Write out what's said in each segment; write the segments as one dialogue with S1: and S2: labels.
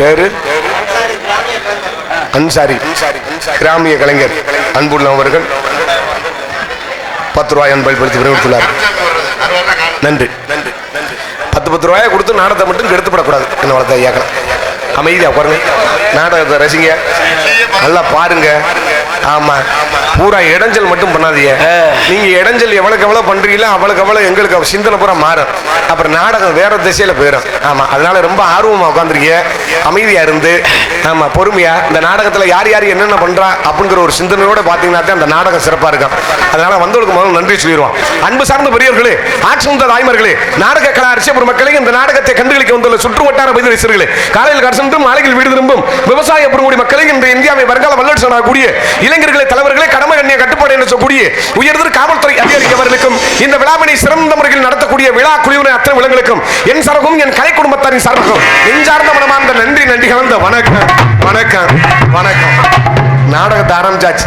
S1: பேரு அன்சாரி, கிராமிய கலைஞர் அன்புள்ளவர்கள் 10 ரூபாய் அன்பளிப்படுத்தி விரைவுள்ளார். நன்றி நன்றி. 10 ரூபாயை கொடுத்து நாடகத்தை மட்டும் கெடுத்துப்படக்கூடாது. என்ன வளர்த்த ஐயாக்கலாம் அமைதியா பாருங்க, நாடகத்தை ரசிங்க, நல்லா பாருங்க. ஆமா, பூரா இடைஞ்சல் மட்டும் பண்ணாதீங்க. நீங்க இடைஞ்சல் எவ்வளவுக்கு எவ்வளவு பண்றீங்களோ அவ்வளவுக்கு அவ்வளவு எங்களுக்கு சிந்தனை பூரா மாறும். அப்புறம் நாடகம் வேற திசையில போயிடும். ஆமா, அதனால ரொம்ப ஆர்வமா உட்காந்துருக்கீங்க. அமைதியா இருந்து ஆமா பொறுமையா இந்த நாடகத்துல யார் யார் என்னென்ன பண்றா அப்படிங்கிற ஒரு சிந்தனையோட பாத்தீங்கன்னா தான் அந்த நாடகம் சிறப்பா இருக்கும். அதனால வந்தவங்களுக்கு முதல்ல நன்றி சொல்லிடுவோம். அன்பு சார்ந்த பெரியவர்களே, ஆட்சி தாய்மார்களே, நாடக கலா அரசியல் மக்களே, இந்த நாடகத்தை கண்டுகளிக்க வந்துள்ள சுற்று வட்டார பகுதிகளே, காலையில் கடசென்றும் மாலையில் வீடு திரும்பும் விவசாய பெருங்குடி மக்களே, இன்று இந்தியாவை வருங்கால வல்லரசு கூடிய இளைஞர்களே, தலைவர்களே, கடமை கண்ணிய கட்டுப்பாடு என்று சொல்லக்கூடிய உயர்திரு காவல்துறை அதிகாரிகளுக்கும் இந்த விழாவினை சிறந்த முறையில் நடத்தக்கூடிய விழா குழுவினர் அத்தனை விலங்குகளுக்கும் என் சார்பும் என் கலை குடும்பத்தாரின் சார்பும் நெஞ்சார்ந்த மனமார்ந்த நன்றி நன்றி கலந்த வணக்கம் வணக்கம் வணக்கம். நாடகத்தை ஆரம்பிச்சாச்சு,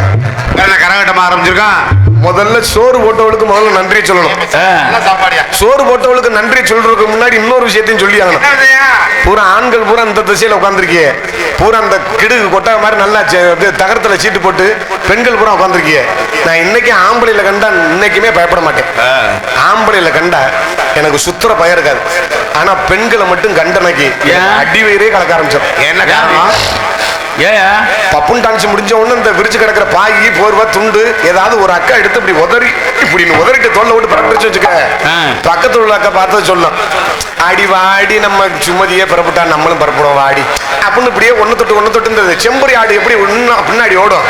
S2: கரகாட்டமா ஆரம்பிச்சிருக்கான்.
S1: முதல்ல சோறு போட்டவளுக்கு முதல்ல நன்றி சொல்லணும். சோறு போட்டவளுக்கு நன்றி சொல்றதுக்கு முன்னாடி இன்னொரு விஷயத்தையும் சொல்லி ஆகணும். பூரா ஆண்கள் பூரா இந்த திசையில உட்காந்துருக்கிய, பூரா அந்த கிடுகு கொட்டா மாதிரி நல்லா தகரத்துல சீட்டு போட்டு பெண்கள் பூரா உட்காந்துருக்கிய. நான் இன்னைக்கு ஆம்பளையில கண்டா இன்னைக்குமே பயப்பட மாட்டேன். ஆம்பளையில கண்டா எனக்கு சுத்துற பயம் இருக்காது. ஆனா பெண்களை மட்டும் கண்டனைக்கு அடி வயிறே கலக்க ஆரம்பிச்சோம். என்ன காரணம்? பப்புன் டான்ஸ் முடிஞ்ச உடனே இந்த விரிச்சு கிடக்கிற பாயி போர்வா துண்டு ஏதாவது ஒரு அக்கா எடுத்து இப்படி உதறிட்டு தோல்ல விட்டு பரப்பிச்சு வச்சுக்க, பக்கத்துல உள்ள அக்கா பார்த்து சொல்லலாம், அடி வாடி நம்ம சுமதியே பரப்பிட்டா நம்மளும் பரப்பிடுவோம் வாடி அப்படின்னு இப்படியே ஒன்னு தொட்டு இந்த செம்பரி ஆடு எப்படி பின்னாடி ஓடும்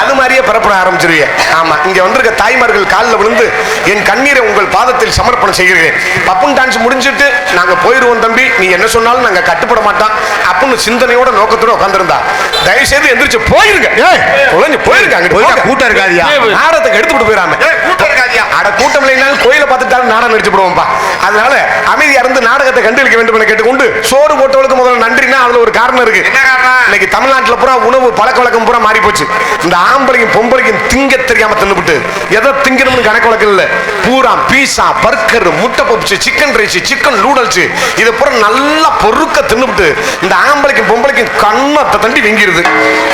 S1: அது மாதிரியே பரப்பிட ஆரம்பிச்சிருவீங்க. ஆமா, இங்க வந்திருக்க தாய்மார்கள் காலில் விழுந்து என் கண்ணீரை உங்கள் பாதத்தில் சமர்ப்பணம் செய்கிறேன். பப்புன் டான்ஸ் முடிஞ்சிட்டு நாங்க போயிருவோம் தம்பி, நீ என்ன சொன்னாலும் நாங்க கட்டுப்பட மாட்டோம் அப்படின்னு சிந்தனையோட நோக்கத்தோட உட்கார்ந்திருந்தா தயவு செய்து எந்திரிச்சு போயிருங்க. போயிருங்க, கூட்டம் இருக்காதியா, நாடகத்தை எடுத்துட்டு போயிடாம. அட கூட்டம் இல்லைனாலும் கோயில பார்த்துட்டாலும் நாடகம் நடிச்சு போடுவோம்பா. அதனால அமைதியா இருந்து நாடகத்தை கண்டுபிடிக்க வேண்டும் என கேட்டுக்கொண்டு, சோறு போட்டவளுக்கு முதல்ல நன்றினா அதுல ஒரு காரணம் இருக்கு. இன்னைக்கு தமிழ்நாட்டில் பூரா உணவு பழக்க வழக்கம் பூரா மாறி போச்சு. இந்த ஆம்பளையும் பொம்பளையும் திங்க தெரியாம தின்னுபிட்டு எதை திங்கணும்னு கணக்கு வழக்கம் இல்ல, பூரா பீஸா பர்கர் முட்டை puffs chicken rice chicken noodles இதை பூரா நல்லா பொறுக்க தின்னுபிட்டு இந்த ஆம்பளைக்கும் பொம்பளைக்கும் கண்ணத்தை தண்டி வெங்கிருது,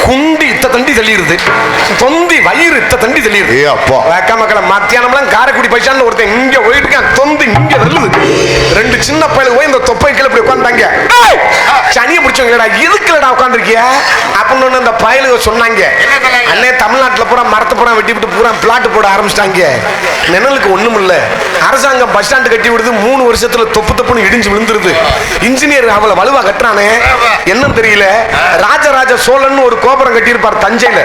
S1: குண்டி இத்த தண்டி தெளியுது, தொந்தி வயிறு இத்த தண்டி தெளியுது. வேக்க மக்களை மத்தியானம்லாம் காரைக்குடி பைசான்னு ஒருத்தன் இங்க போயிட்டு இருக்கான், தொந்தி இங்க வெல்லுது. 2 சின்ன பயலுக்கு போய் இந்த தொப்பை கீழே இப்படி உட்காந்துட்டாங்க. சனியை பிடிச்சவங்களா இதுக்குலடா உட்காந்துருக்கிய அப்படின்னு அந்த பயலுக சொன்னாங்க. அண்ணே தமிழ்நாட்டில் பூரா மரத்தை பூரா வெட்டி விட்டு பூரா பிளாட் போட ஆரம்பிச்சிட்டாங்க. நிழலுக்கு ஒண்ணும் இல்ல, அரசாங்கம் பஸ் ஸ்டாண்டு கட்டி விடுது, 3 வருஷத்துல தொப்புன்னு இடிஞ்சு விழுந்துருது. இன்ஜினியர் அவளை வலுவா கட்டுறானே என்னன்னு தெரியல. ராஜராஜ சோழன் ஒரு கோபுரம் கட்டியிருப்பார் தஞ்சையில,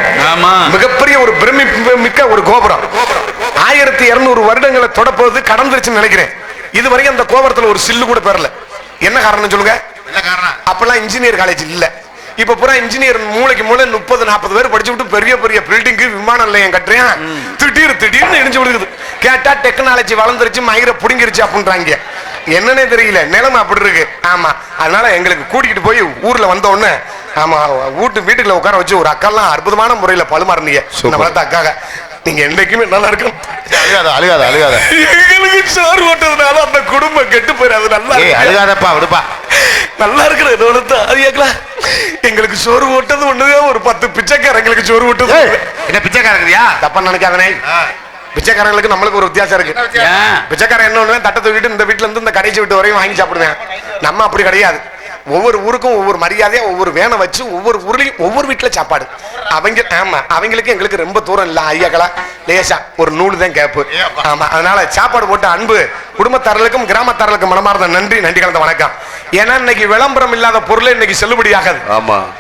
S1: மிகப்பெரிய ஒரு பிரமிக்க ஒரு கோபுரம். 1200 வருடங்களை தொடப்போது கடந்துருச்சுன்னு நினைக்கிறேன். இதுவரைக்கும் அந்த கோபுரத்துல ஒரு சில்லு கூட பெறல. என்ன காரணம் சொல்லுங்க? அப்பெல்லாம் இன்ஜினியர் காலேஜ் இல்ல. இப்ப பூரா இன்ஜினியர் மூளைக்கு மூளை 30-40 பேர் படிச்சு விட்டு பெரிய பெரிய பில்டிங் விமான நிலையம் கட்டுறேன், திடீர்னு இடிஞ்சு விடுக்குது. கேட்டா டெக்னாலஜி வளர்ந்துருச்சு, மயிரை புடுங்கிருச்சு அப்படின்றாங்க. என்னன்னே தெரியல, நிலைமை அப்படி இருக்கு. ஆமா, அதனால எங்களுக்கு கூட்டிகிட்டு போய் ஊர்ல வந்த உடனே ஆமா வீட்டுக்குள்ள உட்கார வச்சு ஒரு அக்கெல்லாம் அற்புதமான முறையில பழுமாறினீங்க. வளர்த்த அக்காக நீங்க என்னைக்குமே நல்லா இருக்கும். எங்களுக்கு சோறு ஓட்டதுனால அந்த குடும்பம் கெட்டு போயிடாது. நல்லா அழுகாதப்பா, விடுப்பா, நல்லா இருக்கிற எங்களுக்கு சோறு ஓட்டது ஒண்ணுதான். ஒரு 10 பிச்சைக்காரங்களுக்கு சோறு ஓட்டது.
S2: என்ன பிச்சைக்காரங்கயா? தப்பா நினைக்காதனே.
S1: பிச்சைக்காரங்களுக்கு நம்மளுக்கு ஒரு வித்தியாசம் இருக்கு. பிச்சைக்காரன் என்ன ஒண்ணு தட்டை தூக்கிட்டு இந்த வீட்டுல இருந்து இந்த கடைசி வீட்டு வரையும் வாங்கி சாப்பிடுவேன். நம்ம அப்படி கிடையாது. ஒவ்வொரு ஊருக்கும் ஒவ்வொரு மரியாதையா ஒவ்வொரு வேனை வச்சு ஒவ்வொரு ஊர்லயும் ஒவ்வொரு வீட்டுல சாப்பாடு. அவங்க ஆமா அவங்களுக்கு எங்களுக்கு ரொம்ப தூரம் இல்ல, ஐயாக்களா லேசா ஒரு நூல் தான் கேப்பு. ஆமா, அதனால சாப்பாடு போட்ட அன்பு குடும்பத்தாரர்களுக்கும் கிராமத்தாரர்களுக்கும் மனமார்ந்த நன்றி நன்றி கலந்த வணக்கம். ஏன்னா இன்னைக்கு விளம்பரம் இல்லாத பொருளை இன்னைக்கு செல்லுபடி ஆகாது.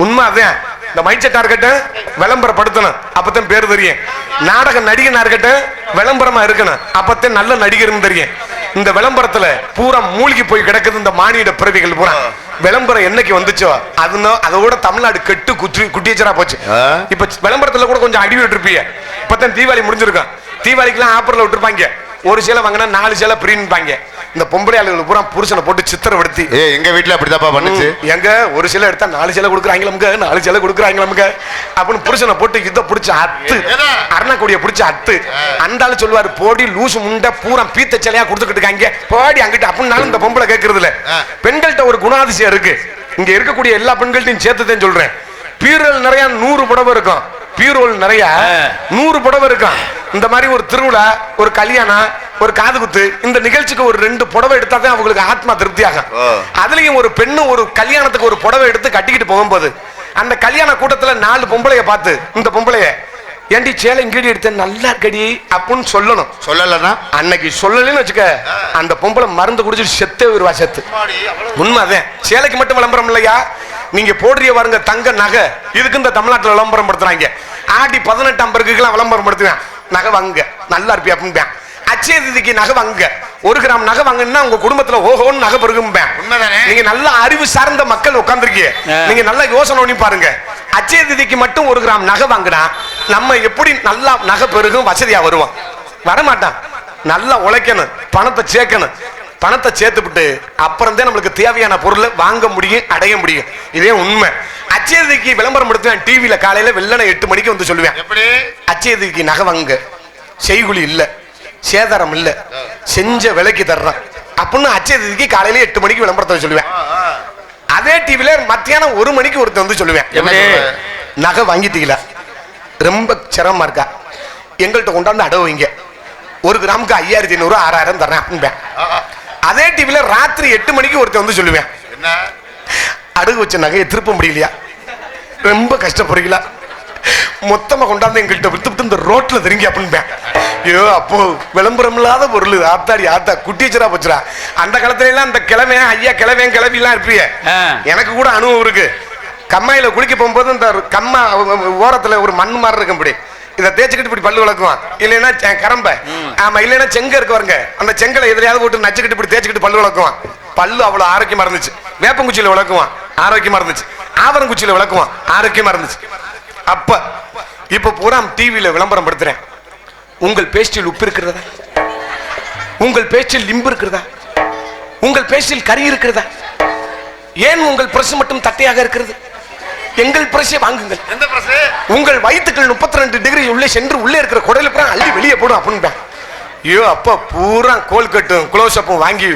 S1: உண்மை அதான். இந்த மைச்சட்டா இருக்கட்டும் விளம்பரப்படுத்தணும், அப்பத்தான் பேர் தெரியும். நாடக நடிகனா இருக்கட்டும் விளம்பரமா இருக்கணும், அப்பத்தான் நல்ல நடிகர்னு தெரியும். இந்த விளம்பரத்துல பூரா மூழ்கி போய் கிடக்குது இந்த மானிட பிறவிகள் பூரா. விளம்பரம் என்னைக்கு வந்துச்சோ அதோட தமிழ்நாடு கெட்டு குட்டியச்சரா போச்சு. இப்ப விளம்பரத்துல கூட கொஞ்சம் அடி விட்டுருப்பீங்க. இப்பதான் தீபாவளி முடிஞ்சிருக்கும். தீபாவளிக்குலாம் ஆப்பர்ல விட்டுருப்பாங்க. ஒரு சேலை வாங்கினா 4 சேலை பிரின்பாங்க. இந்த பொம்பளை ஆளுகளுக்கு பூரா புருஷனை போட்டு சித்திரப்படுத்தி
S2: எங்க வீட்டுல அப்படிதாப்பா பண்ணுச்சு.
S1: எங்க ஒரு சிலை எடுத்தா 4 சேலை கொடுக்குறாங்க, 4 சேலை கொடுக்குறாங்க அப்படின்னு புருஷனை போட்டு இதை பிடிச்ச அத்து அரணக்கூடிய பிடிச்ச அத்து. அந்த ஆளு சொல்லுவாரு, போடி லூசு முண்டை பூரா பீத்த சிலையா கொடுத்துக்கிட்டு இருக்காங்க போடி அங்கிட்டு அப்படின்னாலும் இந்த பொம்பளை கேட்கறது இல்ல. பெண்கள்கிட்ட ஒரு குணாதிசயம் இருக்கு. இங்க இருக்கக்கூடிய எல்லா பெண்கள்ட்டையும் சேர்த்துதான் சொல்றேன். பீரோல் நிறைய 100 புடவை இருக்கும். பீரோல் நிறைய 100 புடவை இருக்கும். இந்த மாதிரி ஒரு திருவிழா, ஒரு கல்யாணம், ஒரு காது குத்து, இந்த நிகழ்ச்சிக்கு ஒரு 2 புடவை எடுத்தா தான் அவங்களுக்கு ஆத்மா திருப்தி ஆகும். அதுலயும் ஒரு பெண்ணு ஒரு கல்யாணத்துக்கு ஒரு புடவை எடுத்து கட்டிக்கிட்டு போகும்போது அந்த கல்யாண கூட்டத்துல 4 பொம்பளைய பார்த்து இந்த பொம்பளைய ஏண்டி சேலை இங்கடி எடுத்த நல்லா இருக்கடி அப்படின்னு சொல்லணும்.
S2: சொல்லலன்னா
S1: அன்னைக்கு சொல்லலன்னு வச்சுக்க, அந்த பொம்பளை மருந்து குடிச்சிட்டு செத்தே வருவா. செத்து உண்மைதான். சேலைக்கு மட்டும் விளம்பரம் இல்லையா, நீங்க போடுறிய பாருங்க தங்க நகை, இதுக்கு இந்த தமிழ்நாட்டில் விளம்பரம் படுத்துறாங்க. ஆடி 18ஆம் பிறகுக்கெல்லாம் விளம்பரம் படுத்துவேன். நகை வாங்க நல்லா இருப்பியா அப்படின்னு. அச்சய திதிக்கு நகை வாங்க, 1 கிராம் நகை வாங்கினா உங்க குடும்பத்துல ஓஹோன்னு நகை பெருகும்பேன். நீங்க நல்ல அறிவு சார்ந்த மக்கள் உட்கார்ந்துருக்கீங்க, நீங்க நல்ல யோசனை பண்ணி பாருங்க. அச்சய திதிக்கு மட்டும் 1 கிராம் நகை வாங்கினா நம்ம எப்படி நல்லா நகை பெருகும், வசதியா வருவோம்? வரமாட்டான். நல்லா உழைக்கணும், பணத்தை சேர்க்கணும். பணத்தை சேர்த்துவிட்டு அப்புறம் தான் நம்மளுக்கு தேவையான பொருளை வாங்க முடியும், அடைய முடியும். இதே உண்மை. அச்சயதிக்கு விளம்பரம் படுத்துவேன் டிவியில. காலையில வெள்ளனை 8 மணிக்கு வந்து சொல்லுவேன், அச்சயதிக்கு நகை வாங்க, செய்குலி இல்ல, சேதாரம் இல்ல, செஞ்ச விலைக்கு தர்றான் அப்படின்னு அச்சயதிக்கு காலையில 8 மணிக்கு விளம்பரத்தை சொல்லுவேன். அதே டிவில மத்தியானம் 1 மணிக்கு ஒருத்தர் வந்து சொல்லுவேன், நகை வாங்கிட்டீங்களா, ரொம்ப சிரமமா இருக்கா, எங்கள்கிட்ட கொண்டாந்து அடவு வைங்க, 1 கிராமுக்கு 5500 6000 தரேன் அப்படின்பேன். அதே டிவில ராத்திரி 8 மணிக்கு ஒருத்தர் வந்து சொல்லுவேன், அடகு வச்ச நகையை திருப்ப முடியலையா, ரொம்ப கஷ்டப்படுறீங்களா, மொத்தமா கொண்டாந்து எங்கள்கிட்ட வித்து இந்த ரோட்ல தெரிங்க அப்படின்பேன். ஐயோ அப்போ விளம்பரம் இல்லாத பொருள், ஆத்தாடி ஆத்தா குட்டிச்சரா போச்சுரா. அந்த காலத்துல எல்லாம் இந்த கிழமை ஐயா கிழமையும் கிளவி எல்லாம் இருப்பீங்க. எனக்கு கூட அனுபவம் இருக்கு. கம்மாயில குளிக்க போகும்போது இந்த கம்மா ஓரத்துல ஒரு மண் மாதிரி இருக்கும், இப்படி இதை தேய்ச்சிக்கிட்டு இப்படி பல்லு விளக்குவான். இல்லைன்னா கரம்ப, ஆமா, இல்லைன்னா செங்க இருக்கு பாருங்க, அந்த செங்கலை எதிரையாவது போட்டு நச்சுக்கிட்டு இப்படி தேய்ச்சிக்கிட்டு பல்லு விளக்குவான். பல்லு அவ்வளவு ஆரோக்கியமா இருந்துச்சு. வேப்பங்குச்சியில விளக்குவான், ஆரோக்கியமா இருந்துச்சு. ஆவரங்குச்சியில விளக்குவான், ஆரோக்கியமா இருந்துச்சு. அப்ப இப்ப பூரா டிவியில விளம்பரம் படுத்துறேன். உங்கள் பேஸ்டில் உப்பு இருக்கிறதா, உங்கள் பேஸ்டில் லிம்பு இருக்கிறதா, உங்கள் பேஸ்டில் கறி இருக்கிறதா, ஏன் உங்கள் பிரஸ் மட்டும் தட்டையாக இருக்கிறது, எங்கள் பிரஸை வாங்குங்கள், உங்கள் வயிற்றுக்கள் 32 டிகிரி உள்ளே சென்று உள்ளே இருக்கிற குடல பூரா அள்ளி வெளியே போடும் அப்படின்னு. ஐயோ அப்ப பூரா கோல் கட்டும் க்ளோஸ் அப்பும் வாங்கி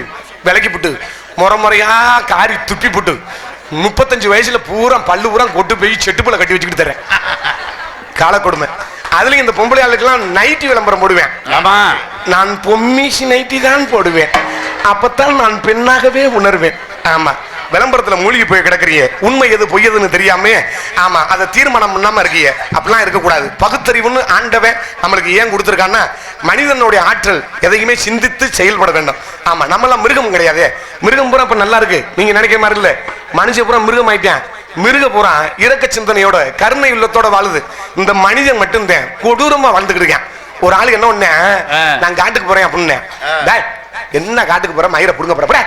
S1: விலக்கி போட்டு முறையா காரி துப்பி போட்டு 35 வயசுல பூரா பல்லு பூரா கொட்டு போய் செட்டுப்பல கட்டி வச்சுக்கிட்டு தரேன். கால கொடுமை. அதுலயும் இந்த பொம்பளை ஆளுக்கெல்லாம் நைட்டி விளம்பரம் போடுவேன். நான் பொம்மிசி நைட்டி தான் போடுவேன், அப்பத்தான் நான் பெண்ணாகவே உணர்வேன். ஆமா, விளம்பரத்துல மூழ்கி போய் கிடக்குறீங்க, உண்மை எது பொய்யதுன்னு தெரியாம. ஆமா, அதை தீர்மானம் பண்ணாம இருக்கீங்க. அப்படிலாம் இருக்கக்கூடாது. பகுத்தறிவுன்னு ஆண்டவன் நம்மளுக்கு ஏன் கொடுத்துருக்கான்னா, மனிதனுடைய ஆற்றல் எதையுமே சிந்தித்து செயல்பட வேண்டும். ஆமா, நம்மளாம் மிருகம் கிடையாது. மிருகம் பூரா இப்ப நல்லா இருக்கு, நீங்க நினைக்கிற மாதிரி இல்ல. மனுஷ பூரா மிருகம் ஆயிட்டேன். மிருக பூரா இரக்க சிந்தனையோட கருணை உள்ளத்தோட வாழுது. இந்த மனிதன் மட்டும்தான் கொடூரமா வாழ்ந்துக்கிட்டு இருக்கேன். ஒரு ஆளு என்ன ஒண்ணு, நான் காட்டுக்கு போறேன் அப்படின்னு. என்ன காட்டுக்கு போறேன், மயிரை புடுங்க போற,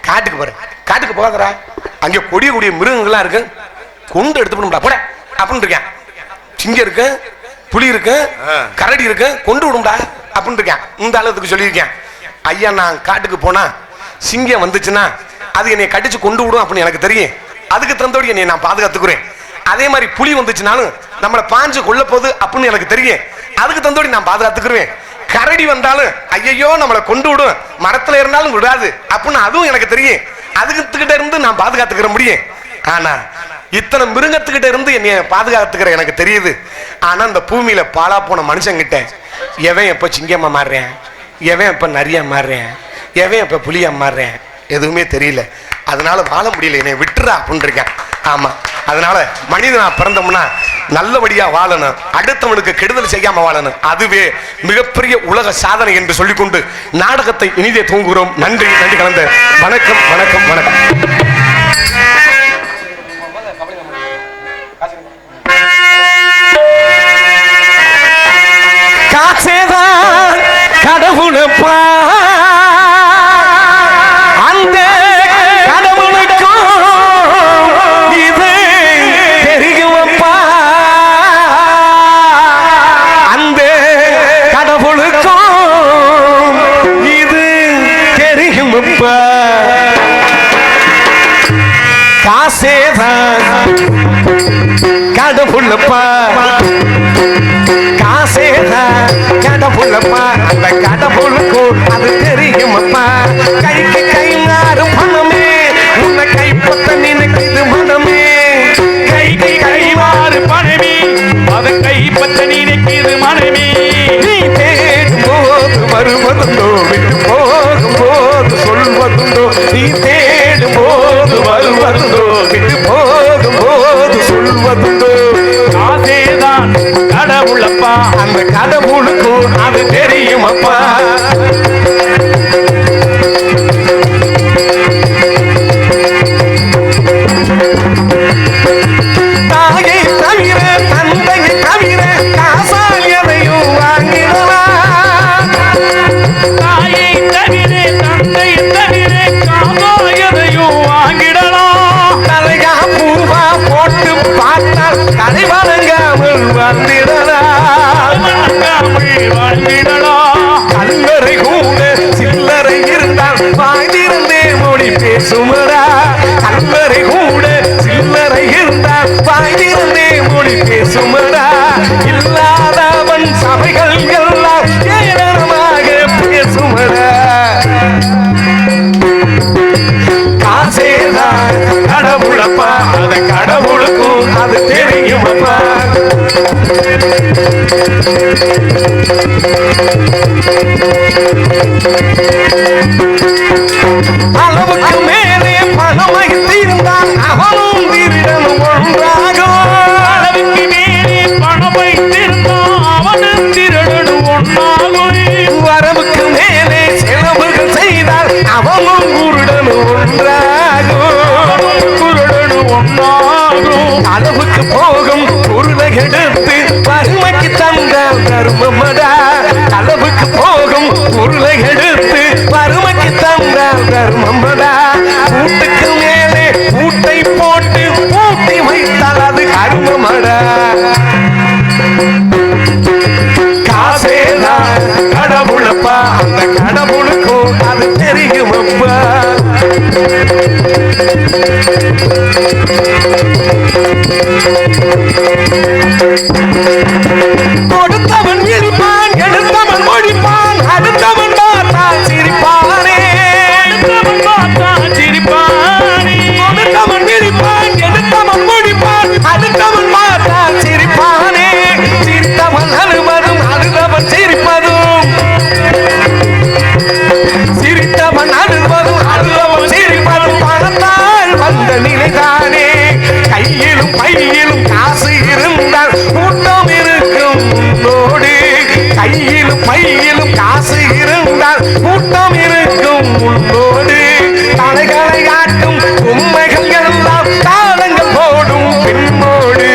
S1: காட்டுக்கு போறேன். காட்டுக்கு போகாதரா, அங்க கொடிய கொடிய மிருகங்கள்லாம் இருக்கு, கொண்டு எடுத்து போட போட அப்படின்னு இருக்கேன். சிங்கம் இருக்கு, புலி இருக்கு, கரடி இருக்கு, கொண்டு விடும்டா அப்படின்னு இருக்கேன். இந்த அளவுக்கு சொல்லியிருக்கேன். ஐயா நான் காட்டுக்கு போனா சிங்கம் வந்துச்சுன்னா அது என்னை கடிச்சு கொண்டு விடும் அப்படின்னு எனக்கு தெரியும். அதுக்கு தந்தோடி என்னை நான் பாதுகாத்துக்கிறேன். அதே மாதிரி புலி வந்துச்சுனாலும் நம்மளை பாஞ்சு கொல்ல போகுது அப்படின்னு எனக்கு தெரியும். அதுக்கு தந்தோடி நான் பாதுகாத்துக்கிறேன். கரடி வந்தாலும் ஐயோ நம்மளை கொண்டு விடும், மரத்துல இருந்தாலும் விடாது அப்படின்னு அதுவும் எனக்கு தெரியும். அதுக்கிட்ட இருந்து நான் பாதுகாத்துக்கிற முடியும். ஆனா இத்தனை மிருகத்துக்கிட்ட இருந்து என்னைய பாதுகாத்துக்கிற எனக்கு தெரியுது. ஆனா இந்த பூமியில பாலா போன மனுஷங்கிட்ட எவன் எப்ப சிங்கமா மாறுறேன், எவன் எப்ப நரியா மாறுறேன், எவன் எப்ப புலியா மாறுறேன் எதுவுமே தெரியல. அதனால வாழ முடியல, என்னை விட்டுறா அப்படின்னு இருக்கேன். ஆமா, அதனால மனிதனா பிறந்தோம்னா நல்லபடியா வாழணும், அடுத்தவனுக்கு கெடுதல் செய்யாம வாழணும். அதுவே மிகப்பெரிய உலக சாதனை என்று சொல்லிக்கொண்டு நாடகத்தை இனிதே தூங்குகிறோம். நன்றி, நன்றி கலந்த வணக்கம், வணக்கம், வணக்கம். காசேதான் கடவுளப்பா, அந்த கடவுளுக்கும் இது தெரியுமப்பா, அந்த கடவுளுக்கும் இது தெரியுமப்பா. காசேதான் கடவுளப்பா, காசேதான் கடவுளப்பா, அந்த கடவுளுக்கும் அது தெரியுமப்பா. கைக்கு கை மாறும் பணமே உன்னை கைப்பற்ற நினைக்குது வருவதுண்டோ விட்டு போகும் போது சொல்வதுண்டோ நீ தேடும் போது வருவதுண்டோ விட்டு போகும் போது சொல்வதுண்டோ
S3: காசேதான் கடவுளப்பா
S1: அந்த கடவுளுக்கும் அது தெரியும் அப்பா தாயை தவிர தந்தையை தவிர காசால் எதையும் வாங்கிடலாம்
S3: தாயை தவிர தந்தை தவிர காசோ எதையும் வாங்கிடலாம்
S1: தலையா பூவா போட்டு பார்த்தால் தலை வணங்காமல் வந்திடலாம்
S3: வாழ்ந்திடலாம்
S1: கல்லறை கூட சில்லறை இருந்தால் வாய்ந்திருந்தே மொழி பேசுமடா கல்லறை கூட சில்லறை இருந்தால் வாய்ந்திருந்தே மொழி பேசுமடா இல்லாதவன் சபைகள் எல்லாம் ஏளனமாக பேசுமடா காசேதான் கடவுளப்பா அந்த கடவுளுக்கும் அது தெரியுமப்பா அளவுக்கு மேலே பணம் வைத்திருந்தால் அவனும் திருடனும் ஒன்றாகும்
S3: அளவுக்கு மேலே பணம் வைத்திருந்தான் அவனும் திருடனும் ஒன்றாகும்
S1: வரவுக்கு மேலே செலவுகள் செய்தால் அவனும் குருடனும் ஒன்றாகும்
S3: குருடனும் ஒன்றாகும்
S1: அளவுக்கு போகும் பொருளை எடுத்து வறுமைக்கு தந்தால் தர்மமடா அளவுக்கு போகும் பொருளை எடுத்து வறுமைக்கு தந்தால் தர்மமடா கூட்டுக்கு மேலே கூட்டை போட்டு பூட்டி வைத்தால் அது கர்மமடா காசேதான் கடவுளப்பா அந்த கடவுளுக்கும் அது தெரியுமப்பா கொடுத்தவன் விழிப்பான் எடுத்தவன் மொழிப்பான் அடுத்தவன் பார்த்தால் சிரிப்பானே
S3: அடுத்தவன் பார்த்தா சிரிப்பானே
S1: கொடுத்தவன் விழிப்பான் எடுத்தவன் மொழிப்பான் அடுத்தவன் பார்த்தால் சிரிப்பானே சிரித்தவன் அழுவதும் அழுதவன் சிரிப்பதும் சிரித்தவன் அழுவதும் அழுதவன் சிரிப்பதும் பணத்தால் வந்த நிலைதானே கையிலும் பையிலும் காசு இருந்தால் கூட்டம் இருக்கும் உன்னோடு கையிலும் பையிலும் காசு இருந்தால் கூட்டம் இருக்கும் உன்னோடு தலைகளை ஆட்டும் உண்மைகள் எல்லாம் தாளங்கள் போடும் பின்னோடு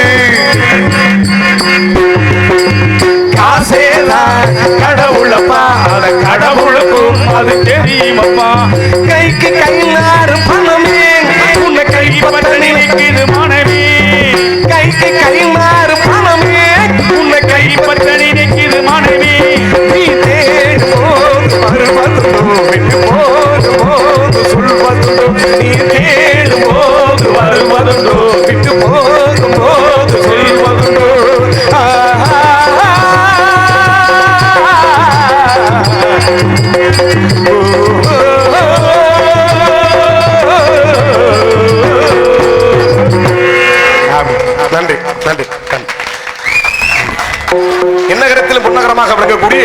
S1: காசேதான் கடவுளப்பா அந்த கடவுளுக்கும் அது தெரியுமப்பா கைக்கு கை நாரும் பணமே உன்னை கைப்பற்ற நினைக்குது
S3: மனைவி
S1: கைக்கு கை மாறும் பணமே உன்னை
S3: கைப்பற்ற நினைக்குது மனைவி
S1: நீ தேடும் போது வருவதுண்டோ விட்டு போகும் போது சொல்வதுண்டோ நீ தேடும் போது வருவதுண்டோ விட்டு போகும் போது சொல்வதுண்டோ நன்றி நன்றி என்னகரத்தில் புன்னகரமாக விளங்கக்கூடிய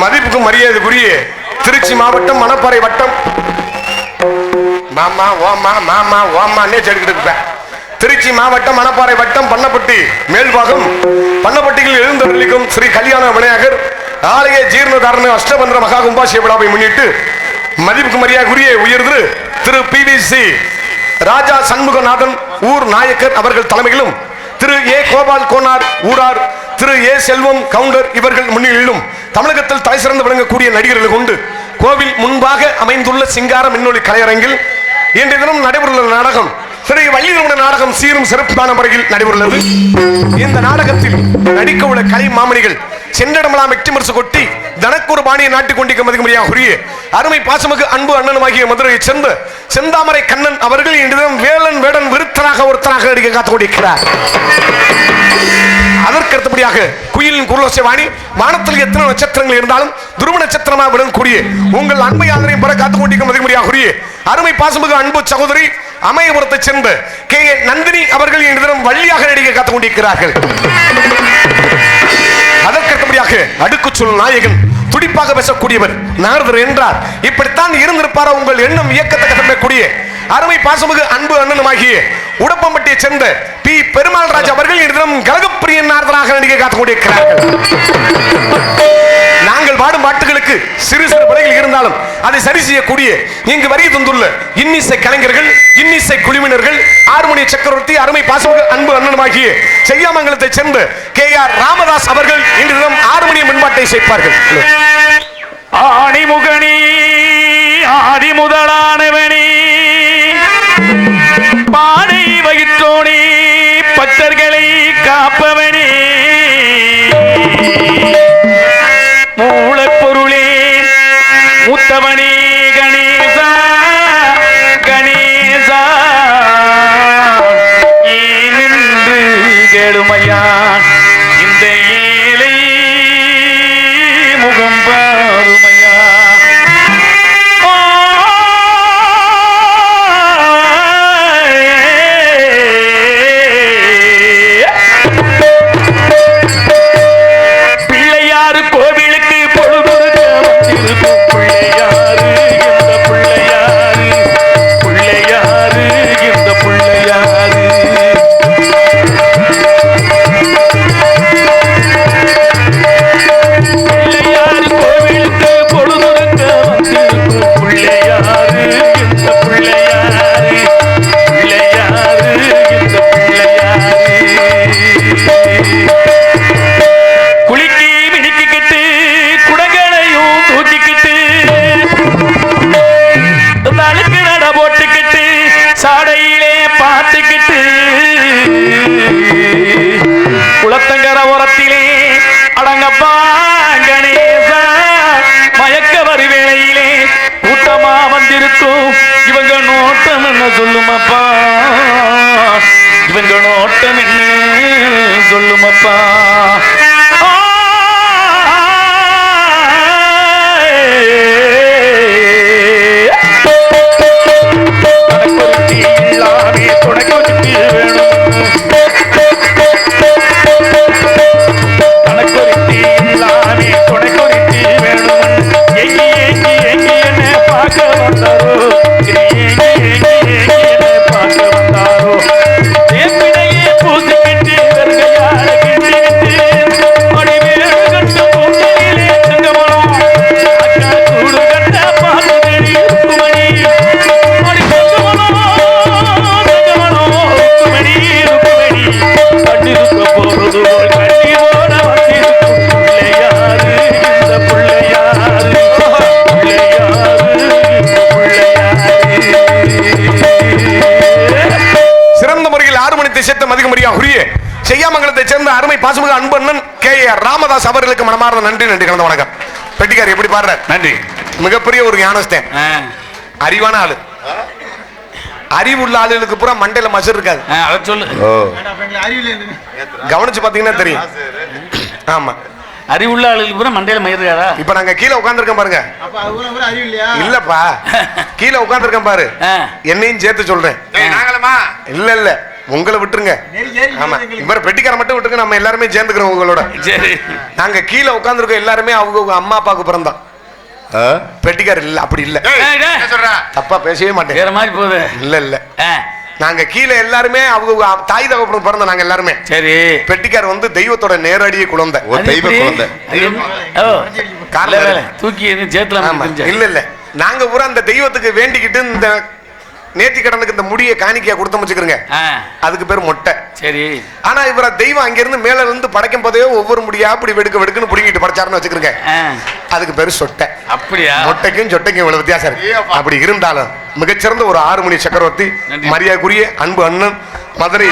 S1: மதிப்புக்கும் மரியாதைக்குரிய திருச்சி மாவட்டம் மணப்பாறை வட்டம் மாமா ஓமா மாமா ஓமான்னே செடிக்கிட்டு இருப்பேன் திருச்சி மாவட்டம் மணப்பாறை வட்டம் பண்ணப்பட்டி மேல்பாகம் பண்ணப்பட்டியில் எழுந்தருளிக்கும் ஸ்ரீ கல்யாண விநாயகர் ஆலய ஜீர்ணதாரண அஷ்டபந்திர மகா கும்பாசிய விழாவை முன்னிட்டு மதிப்புக்கு மரியாதைக்குரிய உயர்திரு திரு PVC ராஜா சண்முகநாதன் ஊர் நாயக்கர் அவர்கள் தலைமையிலும் திரு ஏ கோபால் கோனார் ஊரார் திரு ஏ செல்வம் கவுண்டர் இவர்கள் முன்னிலையிலும் தமிழகத்தில் தலை சிறந்து விளங்கக்கூடிய நடிகர்கள் கொண்டு கோவில் முன்பாக அமைந்துள்ள சிங்கார மின்னொலி கலையரங்கில் இன்றைய தினம் நடைபெறுள்ள நாடகம் ஸ்ரீ வள்ளியம்மன் நாடகம் சீரும் சிறப்பான முறையில் நடைபெறுகிறது. இந்த நாடகத்தில் நடிக்க உள்ள கலை மாமணிகள் சென்றடமெல்லாம் வெற்றி மரிசு கொட்டி தனக்கூறு பாணியை நாட்டிக் கொண்டிருக்க மதிமுறையாக உரிய அருமை பாசமிகு அன்பு அண்ணனுமாகிய மதுரையைச் சேர்ந்த செந்தாமரை கண்ணன் அவர்கள் இன்றைய தினம் வேலன் வேடன் விருத்தராக ஒருத்தராக நடிக்க காத்துக் கொண்டிருக்கிறார். அதற்கு அடுத்தபடியாக குயிலின் குரலோசை வாணி வானத்தில் எத்தனை நட்சத்திரங்கள் இருந்தாலும் துருவ நட்சத்திரமாக விளங்கக்கூடிய உங்கள் அன்பை ஆதரையும் பெற காத்துக் கொண்டிருக்கும் மதிமுறையாக உரிய அருமை பாசமிகு அன்பு சகோதரி அமயபுரத்தைச் சேர்ந்த கே நந்தினி அவர்கள் இன்று தினம் வள்ளியாக நடிக்க காத்துக் கொண்டிருக்கிறார்கள். அதற்கடுத்தபடியாக அடுக்கு சொல் நாயகன் துடிப்பாக பேசக்கூடியவர் நாரதர் என்றார். இப்படித்தான் இருந்திருப்பாரா உங்கள் எண்ணம் இயக்கத்தக்க தன்மைக்கூடிய அருமை பாசமிகு அன்பு அண்ணனுமாகிய உடப்பம்பட்டியை சேர்ந்த பி பெருமாள் ராஜ் அவர்கள் இன்றும் கலகப்பிரியன் நாரதராக நடிகை காத்துக் கொண்டிருக்கிறார்கள். நாங்கள் பாடும் பாட்டுகளுக்கு சிறு சிறு பிழைகள் இருந்தாலும் அதை சரி செய்யக்கூடிய இங்கு வருகை தந்துள்ள இன்னிசை கலைஞர்கள், இன்னிசை குழுவினர்கள், ஆறுமணி சக்கரவர்த்தி, அருமை பாசமிகு அன்பு அண்ணனுமாகிய செய்யாமங்கலத்தை சேர்ந்த KR ராமதாஸ் அவர்கள் இன்று ஆறுமணி முன்பாட்டை சேர்ப்பார்கள்.
S3: ஆணிமுகனி ஆதி முதலானவனி பானை வகிற்றோனி பக்தர்களை காப்பவனே மூலப்பொருளே மூத்தவனே கணேசா கணேசா ஏனென்று கேளுமையா இந்த ஏழை முகம் பாருமையா பிள்ளையாரு கோவிலுக்கு பொழுதொருக்க வந்திருக்கும் பிள்ளையாரு இந்த பிள்ளையாரு பிள்ளையாரு இந்த பிள்ளையாரு பிள்ளையாரு கோவிலுக்கு பொழுதொருக்க வந்திருக்கும் பிள்ளையாரு இந்த பிள்ளையாரு பிள்ளையாரு இந்த பிள்ளையாரு குளிக்கி மினிக்கிட்டு குடங்களையும் தூக்கிக்கிட்டு தழுக்கு நட போட்டுக்கிட்டு சாடையிலே பார்த்துக்கிட்டு குளத்தங்கர ஓரத்திலே அடங்கப்பா கணேசா மயக்க வரி வேளையிலே கூட்டமா வந்திருக்கும் இவங்க நோட்டம் என்ன சொல்லுமப்பா இவங்க நோட்டம் என்ன சொல்லுமப்பா கணக்கொருத்தி இல்லாமே துணைக்கொருத்தி வேணும் கணக்கொருத்தி இல்லாமே துணைக்கொருத்தி வேணும் எங்கி எங்கி எங்கி என்ன பார்க்க வந்தாரோ எங்கி எங்கி எங்கி என்ன பார்க்க வந்தாரோ தேப்பினையே பூசிக்கிட்டு வெறுங்கையால கிண்டிக்கிட்டு அடிவேறு கட்ட பூட்டிலே தங்கமனம் அக்கா கூடு கட்ட பார்த்து தேடி இருக்குமணி அடி தங்கமனம் இருக்குமணி இருக்குமணி கண்டிருக்க போறது ஒரு கண்ணீரோட வந்திருக்கும் பிள்ளையாரு இந்த பிள்ளையாரு பிள்ளையாரு இந்த பிள்ளையாரு
S1: சிறந்த முறையில் ஆறுமணி சேர்த்த மதிக்கும்படியா உரிய செய்யாமங்கலத்தை சேர்ந்த அருமை பாசமிகு அன்பு அண்ணன் KR ராமதாஸ் அவர்களுக்கு மனமார்ந்த நன்றி. நன்றி கலந்த வணக்கம். பெட்டிக்கார் எப்படி பாடுற?
S3: நன்றி.
S1: மிகப்பெரிய ஒரு ஞானஸ்தேன், அறிவான ஆளு. அறிவுள்ள ஆளுகளுக்கு பூரா மண்டையில மசர் இருக்காது.
S3: அதை சொல்லு.
S1: கவனிச்சு பாத்தீங்கன்னா தெரியும். ஆமா,
S3: அறிவுள்ள ஆளுக்கு பூரா மண்டையில மயிர்காதா?
S1: இப்ப நாங்க கீழே உட்கார்ந்துருக்கோம் பாருங்க. இல்லப்பா, கீழே உட்கார்ந்துருக்கேன் பாரு, என்னையும் சேர்த்து சொல்றேன். இல்ல இல்ல, உங்களை விட்டுருங்க. ஆமா, இவர பெட்டிக்கார மட்டும் விட்டுருங்க, நம்ம எல்லாருமே சேர்ந்துக்கிறோம் உங்களோட.
S3: சரி,
S1: நாங்க கீழே உட்கார்ந்துருக்கோம் எல்லாருமே அவங்க அம்மா அப்பாவுக்கு பிறந்தோம். பெட்டிக்கார இல்ல, அப்படி இல்ல, தப்பா பேசவே மாட்டேன்.
S3: வேற மாதிரி போகுது.
S1: இல்ல இல்ல, நாங்க கீழே எல்லாருமே அவங்க தாய் தகப்பனுக்கு பிறந்த நாங்க எல்லாருமே. சரி, பெட்டிக்கார் வந்து தெய்வத்தோட நேரடியே குழந்தை, தெய்வ குழந்தை.
S3: தூக்கி சேர்த்துல
S1: இல்ல இல்ல, நாங்க பூரா அந்த தெய்வத்துக்கு வேண்டிக்கிட்டு இந்த நேர்த்தி கடனுக்கு இந்த முடியை காணிக்கையா கொடுத்து வச்சுக்கிறோங்க, அதுக்கு பேர் மொட்டை. சரி, ஆனா இவர தெய்வம் அங்கிருந்து மேல இருந்து படைக்கும் போதே ஒவ்வொரு முடியா அப்படி வெடுக்க வெடுக்குன்னு புடிங்கிட்டு படைச்சாருன்னு வச்சுக்கிறோங்க, அதுக்கு பேரு சொட்டை. அப்படியா? மொட்டைக்கும் சொட்டைக்கும் இவ்வளவு வித்தியாசம் இருக்கு. அப்படி இருந்தாலும் மிகச்சிறந்த ஒரு ஆறுமணி சக்கரவர்த்தி, மரியாதைக்குரிய அன்பு அண்ணன், மதுரை